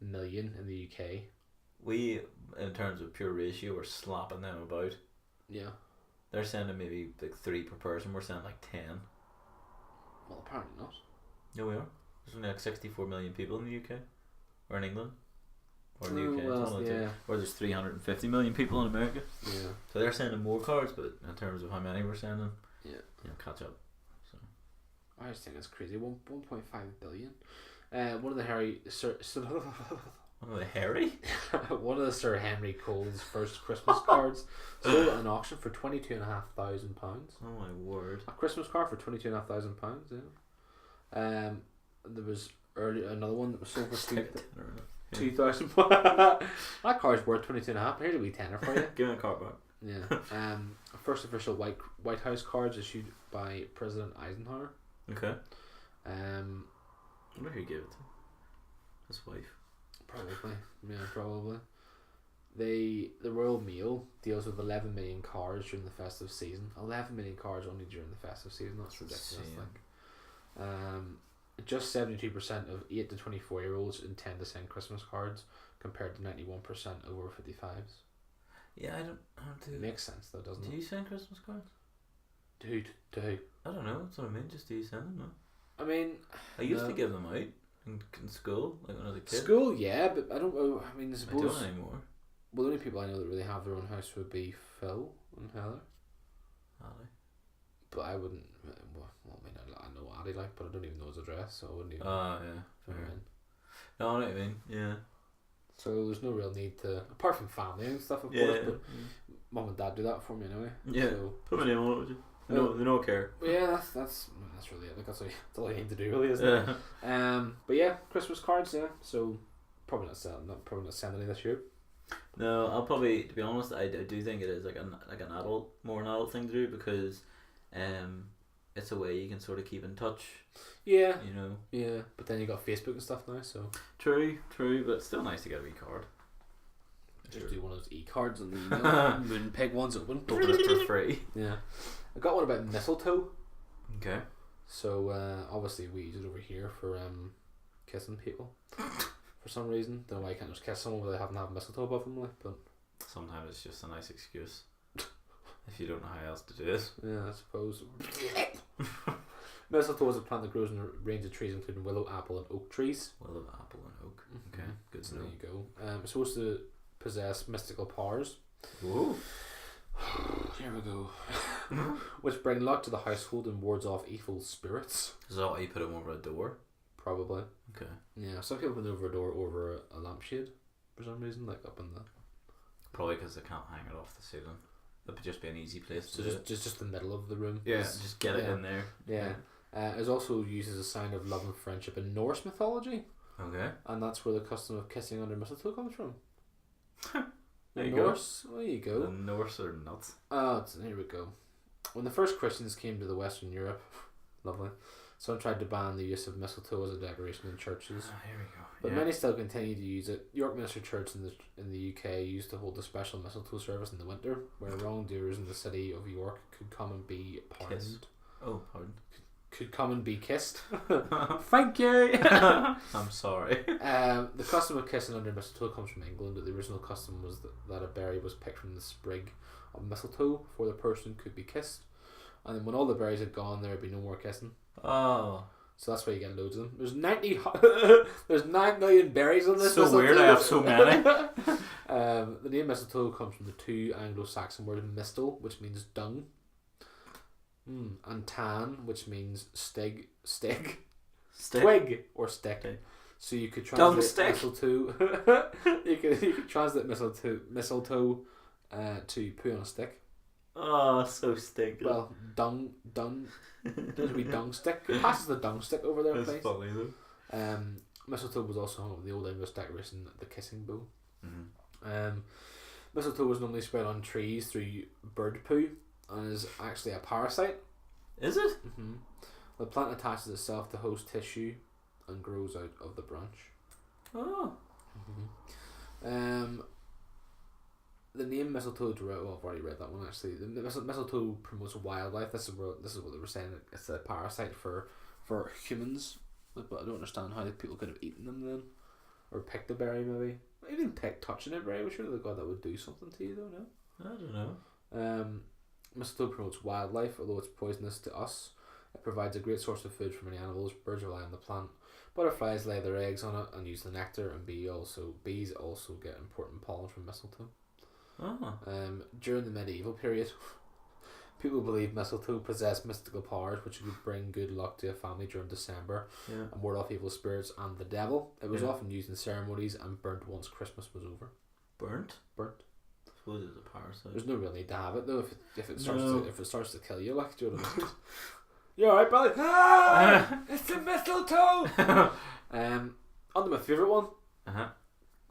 million in the UK. We, in terms of pure ratio, we're slapping them about. Yeah. They're sending maybe like 3 per person. We're sending like 10. Well, apparently not. Yeah, we are. There's only like 64 million people in the UK. Or in England. Or in the UK. Well, yeah. Or there's 350 million people in America. Yeah. So they're sending more cards, but in terms of how many we're sending, catch up. So I just think it's crazy. 1.5 billion. One of the one of the Sir Henry Cole's first Christmas cards sold at an auction for £22,500. Oh my word! A Christmas card for £22,500. Yeah. There was another one that was sold for 2,000. That card's worth 22.5. Here's a wee tenner for you. Give me a card back. Yeah. First official White House cards issued by President Eisenhower. Okay. I wonder who gave it to. His wife. Probably. Yeah, probably. The Royal Mail deals with 11 million cards during the festive season. 11 million cards only during the festive season. That's ridiculous. Just 72% of 8 to 24-year-olds intend to send Christmas cards, compared to 91% over 55s. Yeah, I don't It makes sense though, doesn't it? Do you send Christmas cards? To who? I don't know. That's what I mean. Just do you send them? No. I mean, I used to give them out in school, like when I was a kid. School, yeah, but I don't know. I mean, I suppose. I don't anymore. Well, the only people I know that really have their own house would be Phil and Heather. Addy. But I wouldn't. Well, I mean, I know Addy, like, but I don't even know his address, so I wouldn't even. Oh yeah. No, I know what I mean. Yeah. So there's no real need to, apart from family and stuff, of course. But mum and dad do that for me anyway. Yeah. So, put my name on it, would you? They don't care. Yeah, that's really it. Like that's all you need to do, really, isn't it? But yeah, Christmas cards. Yeah, so probably not sending any this year. No, I'll probably, to be honest, I do think it is like an adult thing to do, because, it's a way you can sort of keep in touch. Yeah. You know. Yeah, but then you got Facebook and stuff now, so. True, but it's still nice to get a wee card. Just do one of those e-cards and the email. Moonpig one's open. Open it for free. Yeah. I got one about mistletoe. Okay. So obviously we use it over here for kissing people. For some reason, don't know why you can't just kiss someone without having to have mistletoe above them, like. But sometimes it's just a nice excuse if you don't know how else to do it. Yeah, I suppose. Mistletoe is a plant that grows in a range of trees, including willow, apple, and oak trees. Willow, apple, and oak. Okay, good to know. There you go. It's supposed to possess mystical powers. Whoa. Here we go. Which bring luck to the household and wards off evil spirits. Is that why you put them over a door? Probably. Okay. Yeah, some people put it over a door over a lampshade for some reason, like up in the. Probably because they can't hang it off the ceiling. That'd just be an easy place to do it. Just the middle of the room. Yeah, just get it in there. Yeah. It's also used as a sign of love and friendship in Norse mythology. Okay. And that's where the custom of kissing under mistletoe comes from. There you Norse. go. There you go. The Norse are nuts. Here we go. When the first Christians came to the Western Europe, lovely, some tried to ban the use of mistletoe as a decoration in churches. Here we go. But many still continue to use it. York Minster Church in the UK used to hold a special mistletoe service in the winter, where wrongdoers in the city of York could come and be pardoned. Kissed. Oh, pardon. Could come and be kissed. Thank you. I'm sorry. The custom of kissing under mistletoe comes from England, but the original custom was that a berry was picked from the sprig of mistletoe before the person could be kissed, and then when all the berries had gone, there would be no more kissing. Oh. So that's why you get loads of them. There's 9 million berries on this. So mistletoe. weird. I have so many. The name mistletoe comes from the two Anglo-Saxon words mistle, which means dung, and tan, which means twig or stick. So you could Dung translate stick. mistletoe. you could translate mistletoe to poo on a stick. Oh, so stinky. Well, dung. There's a wee dung stick. It passes the dung stick over there, That's please. funny though. Mistletoe was also home of the old English decoration, the kissing bow. Mm-hmm. Mistletoe was normally spread on trees through bird poo and is actually a parasite. Is it? Mm-hmm. The plant attaches itself to host tissue and grows out of the branch. Oh. Mm-hmm. The name mistletoe well, I've already read that one actually. The mistletoe promotes wildlife. This is what they were saying. It's a parasite for humans, but I don't understand how people could have eaten them then, or picked the berry maybe. Even touching it berry. Surely the god that would do something to you though. No. I don't know. Mistletoe promotes wildlife, although it's poisonous to us. It provides a great source of food for many animals. Birds rely on the plant. Butterflies lay their eggs on it and use the nectar, and bees also get important pollen from mistletoe. Oh. During the medieval period, people believed mistletoe possessed mystical powers which would bring good luck to a family during December and ward off evil spirits and the devil. It was often used in ceremonies and burnt once Christmas was over. Burnt? Burnt. I suppose it's a parasite. There's no real need to have it though if it starts to kill you, like, do you know what I mean? You alright, Billy? Ah, it's the mistletoe. On to my favourite one.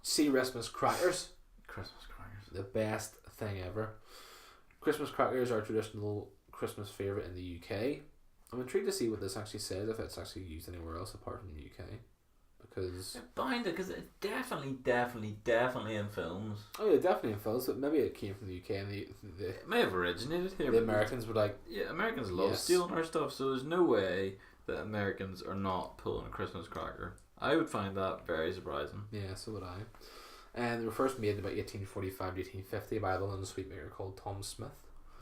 Sea Christmas crackers. Christmas crackers. The best thing ever. Christmas crackers are a traditional Christmas favourite in the UK. I'm intrigued to see what this actually says, if it's actually used anywhere else apart from the UK. Because Bind it, because it's definitely in films. Oh yeah, definitely in films, but maybe it came from the UK and it may have originated here. The Americans were like, yeah, Americans love stealing our stuff, so there's no way that Americans are not pulling a Christmas cracker. I would find that very surprising. Yeah, so would I. And they were first made about 1845 to 1850 by a London sweetmaker called Tom Smith.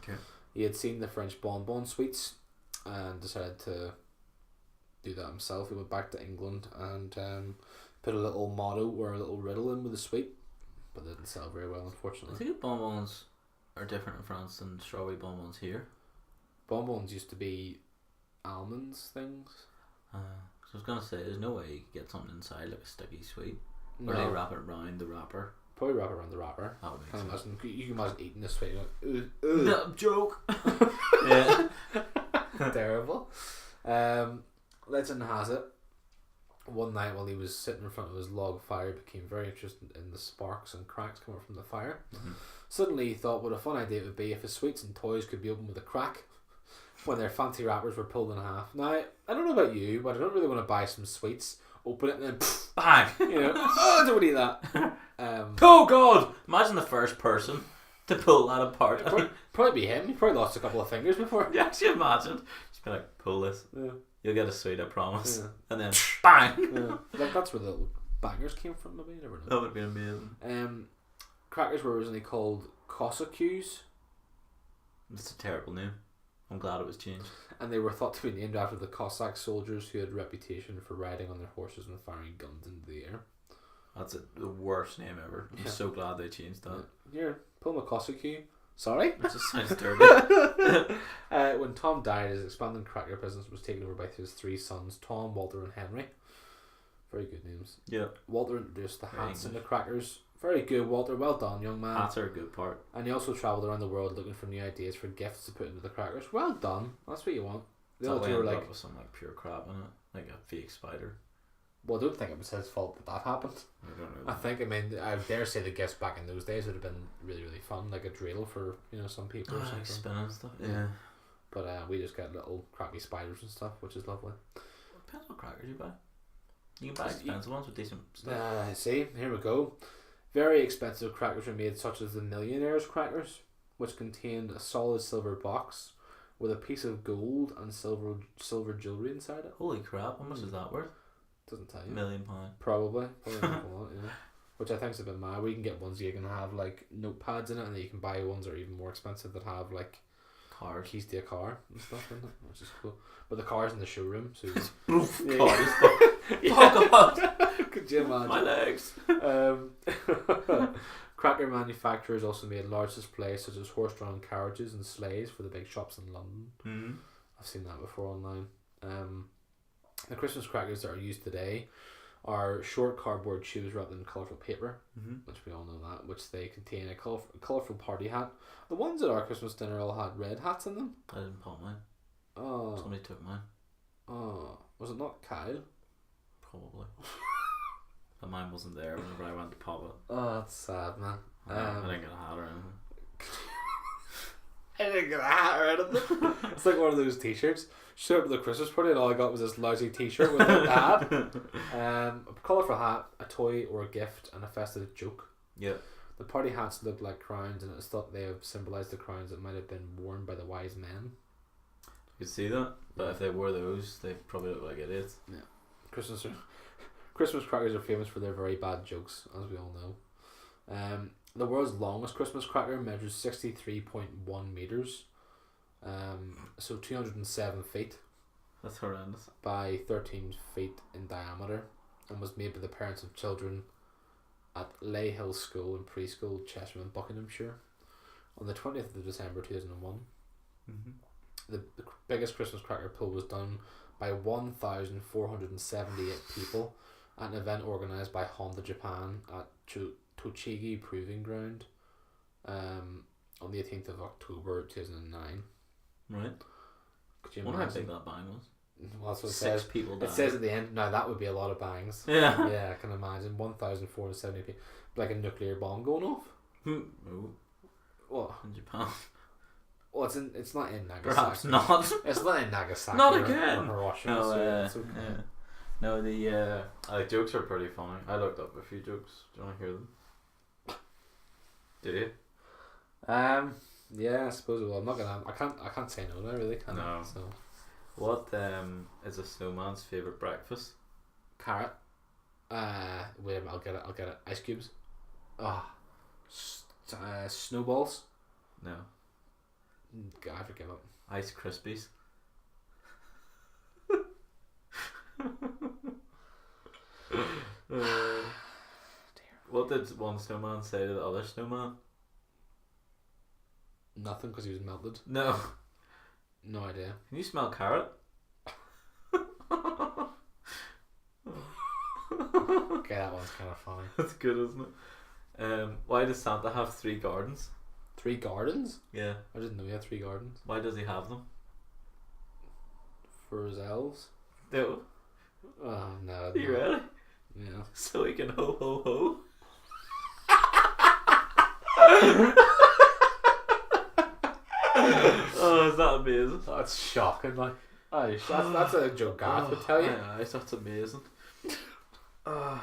Okay. He had seen the French bonbon sweets and decided to do that himself. He went back to England and put a little motto or a little riddle in with the sweet, but they didn't sell very well, unfortunately. I think bonbons are different in France than strawberry bonbons here. Bonbons used to be almonds things. So I was gonna say, there's no way you could get something inside like a sticky sweet. No. Or they wrap it around the wrapper. Probably wrap it around the wrapper. That would make sense. You can imagine eating this sweet. Like, No, joke. Yeah. Terrible. Legend has it, one night while he was sitting in front of his log fire, became very interested in the sparks and cracks coming from the fire. Mm-hmm. Suddenly he thought what a fun idea it would be if his sweets and toys could be opened with a crack when their fancy wrappers were pulled in half. Now, I don't know about you, but I don't really want to buy some sweets, open it and then bang! You know, oh, I don't want to eat that. Oh God! Imagine the first person to pull that apart. Probably be him. He probably lost a couple of fingers before. Yeah, actually imagine. Just be like, pull this. Yeah. You'll get a sweet, I promise. Yeah. And then bang! Yeah. That's where the little bangers came from, maybe. You never know. That would be amazing. Crackers were originally called Cossacus. It's a terrible name. I'm glad it was changed. And they were thought to be named after the Cossack soldiers who had a reputation for riding on their horses and firing guns into the air. That's the worst name ever. I'm so glad they changed that. Here, pull my Cossack. Sorry? It just sounds dirty. When Tom died, his expanding cracker business was taken over by his three sons, Tom, Walter and Henry. Very good names. Yeah. Walter introduced the hats and the crackers. Very good, Walter. Well done, young man. Hats are a good part. And he also travelled around the world looking for new ideas for gifts to put into the crackers. Well done. That's what you want. The other two were like, with some like pure crap in it, like a fake spider. Well, I don't think it was his fault that happened. I dare say the gifts back in those days would have been really, really fun, like a dreidel for some people or something. Like spinning stuff. Yeah. But we just got little crappy spiders and stuff, which is lovely. Depends what crackers you buy. You can buy expensive ones with decent stuff. See, here we go. Very expensive crackers were made, such as the Millionaire's crackers, which contained a solid silver box with a piece of gold and silver jewellery inside it. Holy crap! How much is that worth? Doesn't tell you. £1 million. Probably not a lot, yeah. Which I think's a bit mad. We can get ones you can have like notepads in it, and then you can buy ones that are even more expensive that have like cars, keys to a car and stuff in it, which is cool. But the car's in the showroom, so oh God! Could you imagine? My legs. Cracker manufacturers also made large displays such as horse-drawn carriages and sleighs for the big shops in London. I've seen that before online. The Christmas crackers that are used today are short cardboard tubes wrapped in colourful paper, Mm-hmm. which we all know that, which they contain a colourful party hat. The ones at our Christmas dinner all had red hats in them. I didn't pop mine. Oh. Somebody took mine. Oh. Was it not Kyle? Probably. But mine wasn't there whenever I went to pop it. Oh, that's sad, man. I didn't get a hat or anything. I didn't get a hat or anything. It's like one of those t-shirts. Showed up at the Christmas party and all I got was this lousy t-shirt with a hat. A colourful hat, a toy or a gift, and a festive joke. Yeah. The party hats looked like crowns, and it was thought they have symbolised the crowns that might have been worn by the wise men. You could see that, but if they wore those, they probably look like idiots. Yeah. Christmas crackers are famous for their very bad jokes, as we all know. The world's longest Christmas cracker measures 63.1 metres, so 207 feet That's horrendous. by 13 feet in diameter, and was made by the parents of children at Lay Hill School and Preschool, Chesham and Buckinghamshire, on the 20th of December 2001. Mm-hmm. The biggest Christmas cracker pull was done by 1,478 people at an event organised by Honda Japan at Tochigi Proving Ground on the 18th of October 2009. Right. Could you I wonder how imagine? big that bang was. Well, that's what it 6 says. people died. It says at the end, now that would be a lot of bangs. Yeah. Yeah, I can imagine. 1,470 people. Like a nuclear bomb going off. Oh, What? in Japan. Well, it's not in Nagasaki. Perhaps not. It's not in Nagasaki. Not or- again. Or Hiroshima. No, so it's okay. yeah. No, the jokes are pretty funny. I looked up a few jokes. Do you want to hear them? Do you? Yeah, I suppose. Well, I'm not gonna. I can't say no. I really can't. No. So What is a snowman's favourite breakfast? carrot. Wait a minute. I'll get it. Ice cubes. Snowballs. No. God, I forget it. Ice Krispies. What did one snowman say to the other snowman? Nothing, because he was melted. No. No idea. Can you smell carrot? Okay, that one's kind of funny. That's good, isn't it? Why does Santa have 3 gardens? 3 gardens? Yeah. I didn't know he had 3 gardens. Why does he have them? For his elves? No. Oh, no. Are you ready? Yeah. So he can ho ho ho. Oh, is that amazing? That's shocking, like. That's a joke Gareth would tell you. Yeah, that's amazing. I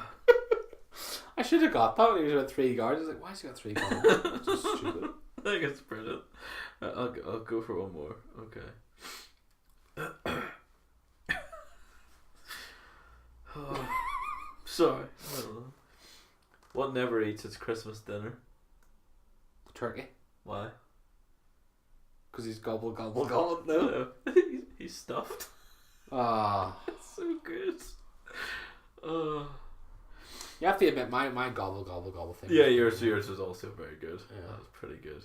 should have got that when he was about 3 gardens. Like, why's he got 3 gardens? It's just stupid. I think it's brilliant. I'll go for one more. Okay. Sorry. What never eats its Christmas dinner? Turkey. Why? Because he's gobble, gobble, gobble. No. He's stuffed. Ah. It's so good. You have to admit, my gobble, gobble, gobble thing. Yeah, yours was also very good. Yeah. That was pretty good.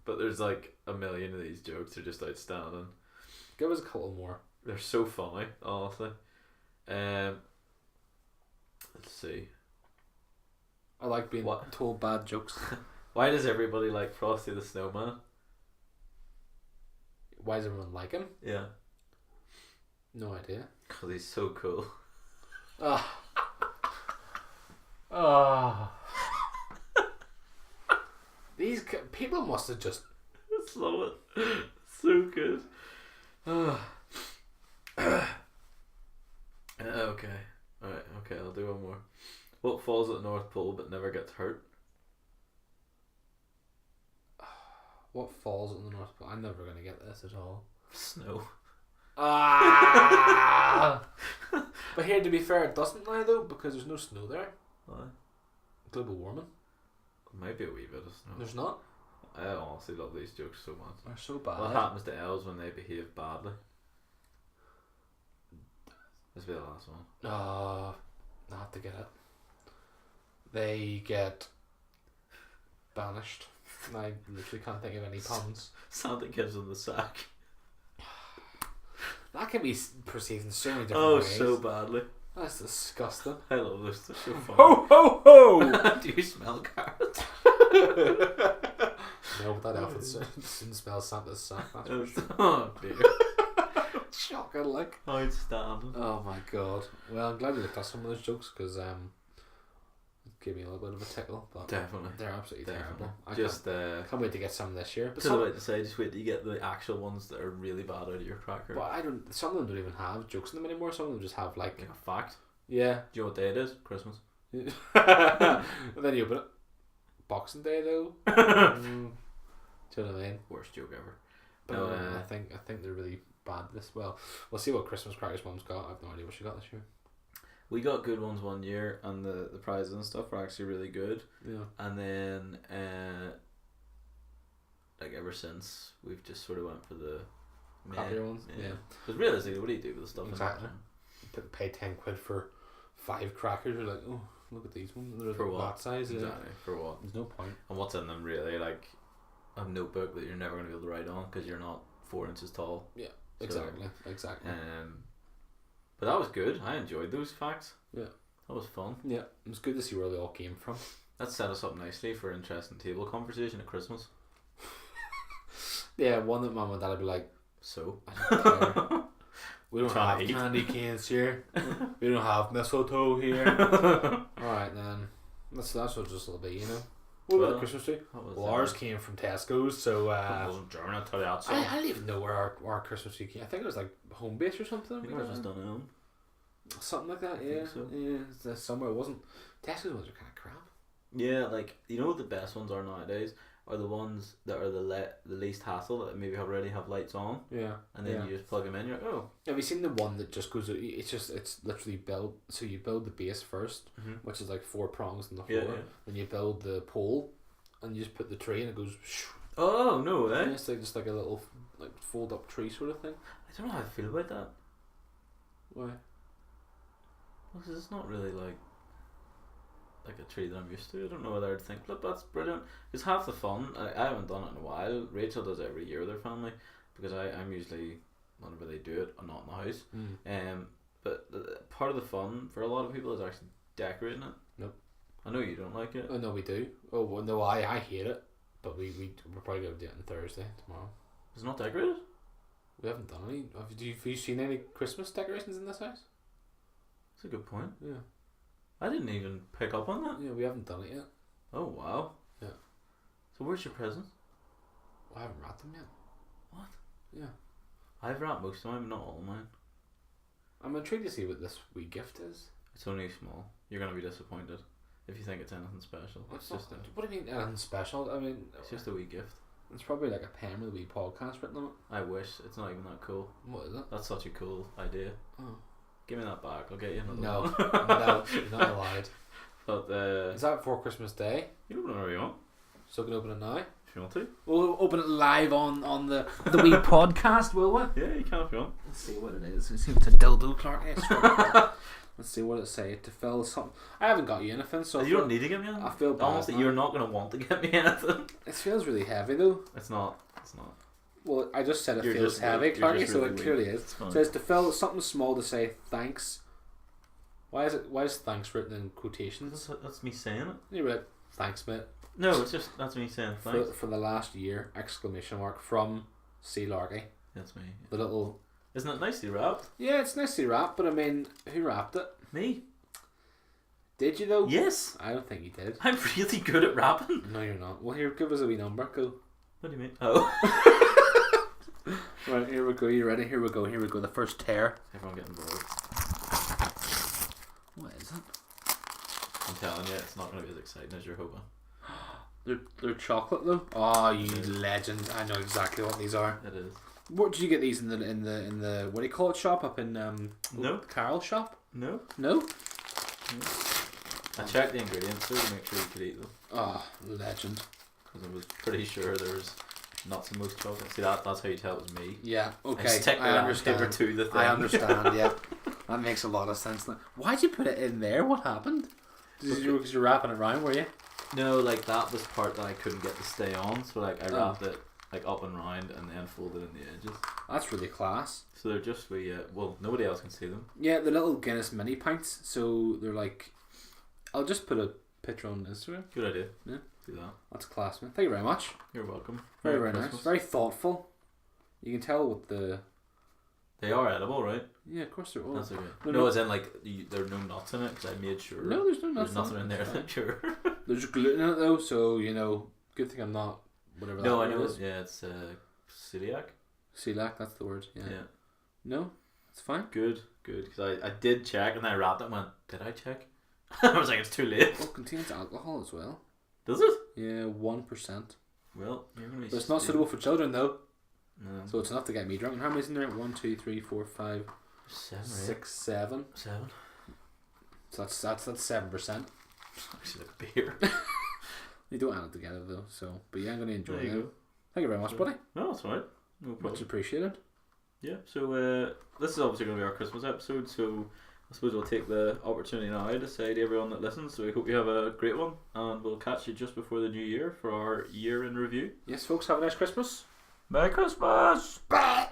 But there's like a million of these jokes are just outstanding. Give us a couple more. They're so funny, honestly. Let's see. I like being What? told bad jokes. Why does everybody like Frosty the Snowman? Why does everyone like him? Yeah. No idea. Because he's so cool. Ah. Ah. These people must have just. Just love it. So good. Okay. Alright, okay, I'll do one more. What falls at the North Pole but never gets hurt? What falls on the North Pole? I'm never gonna get this at all. Snow. Ah! But here, to be fair, it doesn't now though, because there's no snow there. Why? Global warming. Maybe a wee bit of snow. There's not. I honestly love these jokes so much. They're so bad. What happens to elves when they behave badly? This will be the last one. I have to get it. They get banished. I literally can't think of any puns. Santa gives them the sack. That can be perceived in so many different Oh, ways. so badly. That's disgusting. I love this. They're so fun. Ho ho ho! Do you smell carrots? No, but that outfit didn't smell Santa's sack. Oh dear. Shocking, like. Outstanding. Oh my god. Well, I'm glad you looked at some of those jokes because it gave me a little bit of a tickle. But Definitely. they're absolutely terrible. I Just can't wait to get some this year. But just about to say, just wait till you get the actual ones that are really bad out of your cracker. But some of them don't even have jokes in them anymore. Some of them just have like a fact. Yeah. Do you know what day it is? Christmas. And then you open it. Boxing Day though. Do you know what I mean? Worst joke ever. But No, I think they're really bad this. Well, we'll see what Christmas crackers Mum's got. I have no idea what she got this year. We got good ones one year, and the prizes and stuff were actually really good. Yeah. And then, like ever since, we've just sort of went for the Crappier ones. Yeah. Because realistically, what do you do with the stuff? Exactly. Pay £10 for 5 crackers. You're like, oh, look at these ones. They're For like what? that size. Exactly. For what? There's no point. And what's in them really? Like a notebook that you're never going to be able to write on because you're not 4 inches tall. Yeah. So, Exactly. But that was good. I enjoyed those facts. Yeah. That was fun. Yeah. It was good to see where they all came from. That set us up nicely for interesting table conversation at Christmas. Yeah, one that Mum and Dad would be like, So I don't care. We don't Trying have to eat. candy canes here. We don't have mistletoe here. Alright then. That's what it'll be, you know. What about the Christmas tree? Well, ours came from Tesco's, so it wasn't German, I'll tell you that. So. I don't even know where our Christmas tree came. I think it was like home base or something. I think I was just done at home. Something like that, yeah. So. Yeah, it's somewhere. It wasn't. Tesco's ones are kind of crap. Yeah, like you know what the best ones are nowadays are the ones that are the least hassle that maybe already have lights on. Yeah. And then you just plug them in. You're like, oh. Have you seen the one that just goes? It's literally built. So you build the base 1st, which is like 4 prongs in the floor. Yeah. Then you build the pole, and you just put the tree, and it goes. Oh no! Eh? Yeah, it's like just like a little like fold up tree sort of thing. I don't know how I feel about that. Why? Because it's not really like a tree that I'm used to. I don't know whether I'd think, look, that's brilliant. It's half the fun. I haven't done it in a while. Rachel does it every year with her family because I'm usually whenever they do it, I'm not in the house. But part of the fun for a lot of people is actually decorating it. Nope. I know you don't like it. Oh no, we do. Oh well, no, I hate it. But we're probably gonna do it on Thursday tomorrow. It's not decorated. We haven't done any. Have you seen any Christmas decorations in this house? That's a good point. Yeah. I didn't even pick up on that. Yeah, we haven't done it yet. Oh wow. Yeah. So where's your presents? I haven't wrapped them yet. What? Yeah. I've wrapped most of mine, but not all of mine. I'm intrigued to see what this wee gift is. It's only small. You're gonna be disappointed if you think it's anything special. What do you mean anything special? I mean, it's just a wee gift. It's probably like a pen with a wee podcast written on it. I wish. It's not even that cool. What is it? That's such a cool idea. Oh. Give me that back. I'll get you another no, one. no, you're not allowed. But is that before Christmas Day? You can open it whenever you want. So we can open it now. If you want to. We'll open it live on the wee podcast, will we? Yeah, you can if you want. Let's see what it is. Let's see if it's a dildo, Clark. Let's see what it say. To fill something. I haven't got you anything, so you don't need to get me anything. I feel bad. Almost that you're not going to want to get me anything. It feels really heavy though. It's not. It's not. Well, I just said it You're feels just heavy, Clarky, so really it clearly weak. is. It says to fill something small to say thanks. Why is thanks written in quotations? That's me saying it. You write thanks, mate. No, it's just that's me saying thanks. For the last year! ! From C. Larky. That's me. The little. Isn't it nicely wrapped? Yeah, it's nicely wrapped, but I mean, who wrapped it? Me. Did you though? Yes. I don't think you did. I'm really good at rapping. No, you're not. Well, here, give us a wee number. Go. What do you mean? Oh. Right, here we go. You ready? Here we go. Here we go. The first tear. Everyone get involved. What is it? I'm telling you, it's not going to be as exciting as you're hoping. They're chocolate though. Oh, you legend! I know exactly what these are. It is. What did you get these in the what do you call it shop up in No. Carol's shop? No. No. I checked the ingredients too to make sure you could eat them. Oh, legend. Because I was pretty sure there was nuts in most chocolate. See that's how you tell it was me. Yeah. Okay. I stick I understand. to the thing. I understand. Yeah. That makes a lot of sense. Why'd you put it in there? What happened? Because you're wrapping it around, were you? No, like that was part that I couldn't get to stay on, so like I wrapped it like up and round, and then folded in the edges. That's really class. So they're just well, nobody else can see them. Yeah, the little Guinness mini pints. So they're like, I'll just put a picture on Instagram. Good idea. Yeah, do that. That's class, man. Thank you very much. You're welcome. Very Merry nice. Christmas. Very thoughtful. You can tell with the. They are edible, right? Yeah, of course they're all. That's okay. No, No, no. as in like there are no nuts in it because I made sure. No, there's no nuts. There's nothing in there. That's Sure. fine. There's gluten in it though, so you know. Good thing I'm not whatever. No, that I word know. is. Yeah, it's celiac. Celiac, that's the word. Yeah. Yeah. No, it's fine. Good. Because I did check and I wrapped it and went, did I check? I was like, it's too late. Oh, it contains alcohol as well. Does it? Yeah, 1%. Well, you're gonna be. But it's not suitable for children though, No. so it's enough to get me drunk. And how many's in there? 1, 2, 3, 4, 5, 7, 6, 7. 7. So that's 7%. Actually, like beer. You don't add it together though. So, but yeah, I'm gonna enjoy There you it. go. Thank you very much, buddy. No, that's alright. No Much problem. appreciated. Yeah. So this is obviously going to be our Christmas episode. So I suppose we'll take the opportunity now to say to everyone that listens, so we hope you have a great one, and we'll catch you just before the new year for our year in review. Yes, folks, have a nice Christmas. Merry Christmas! Bye.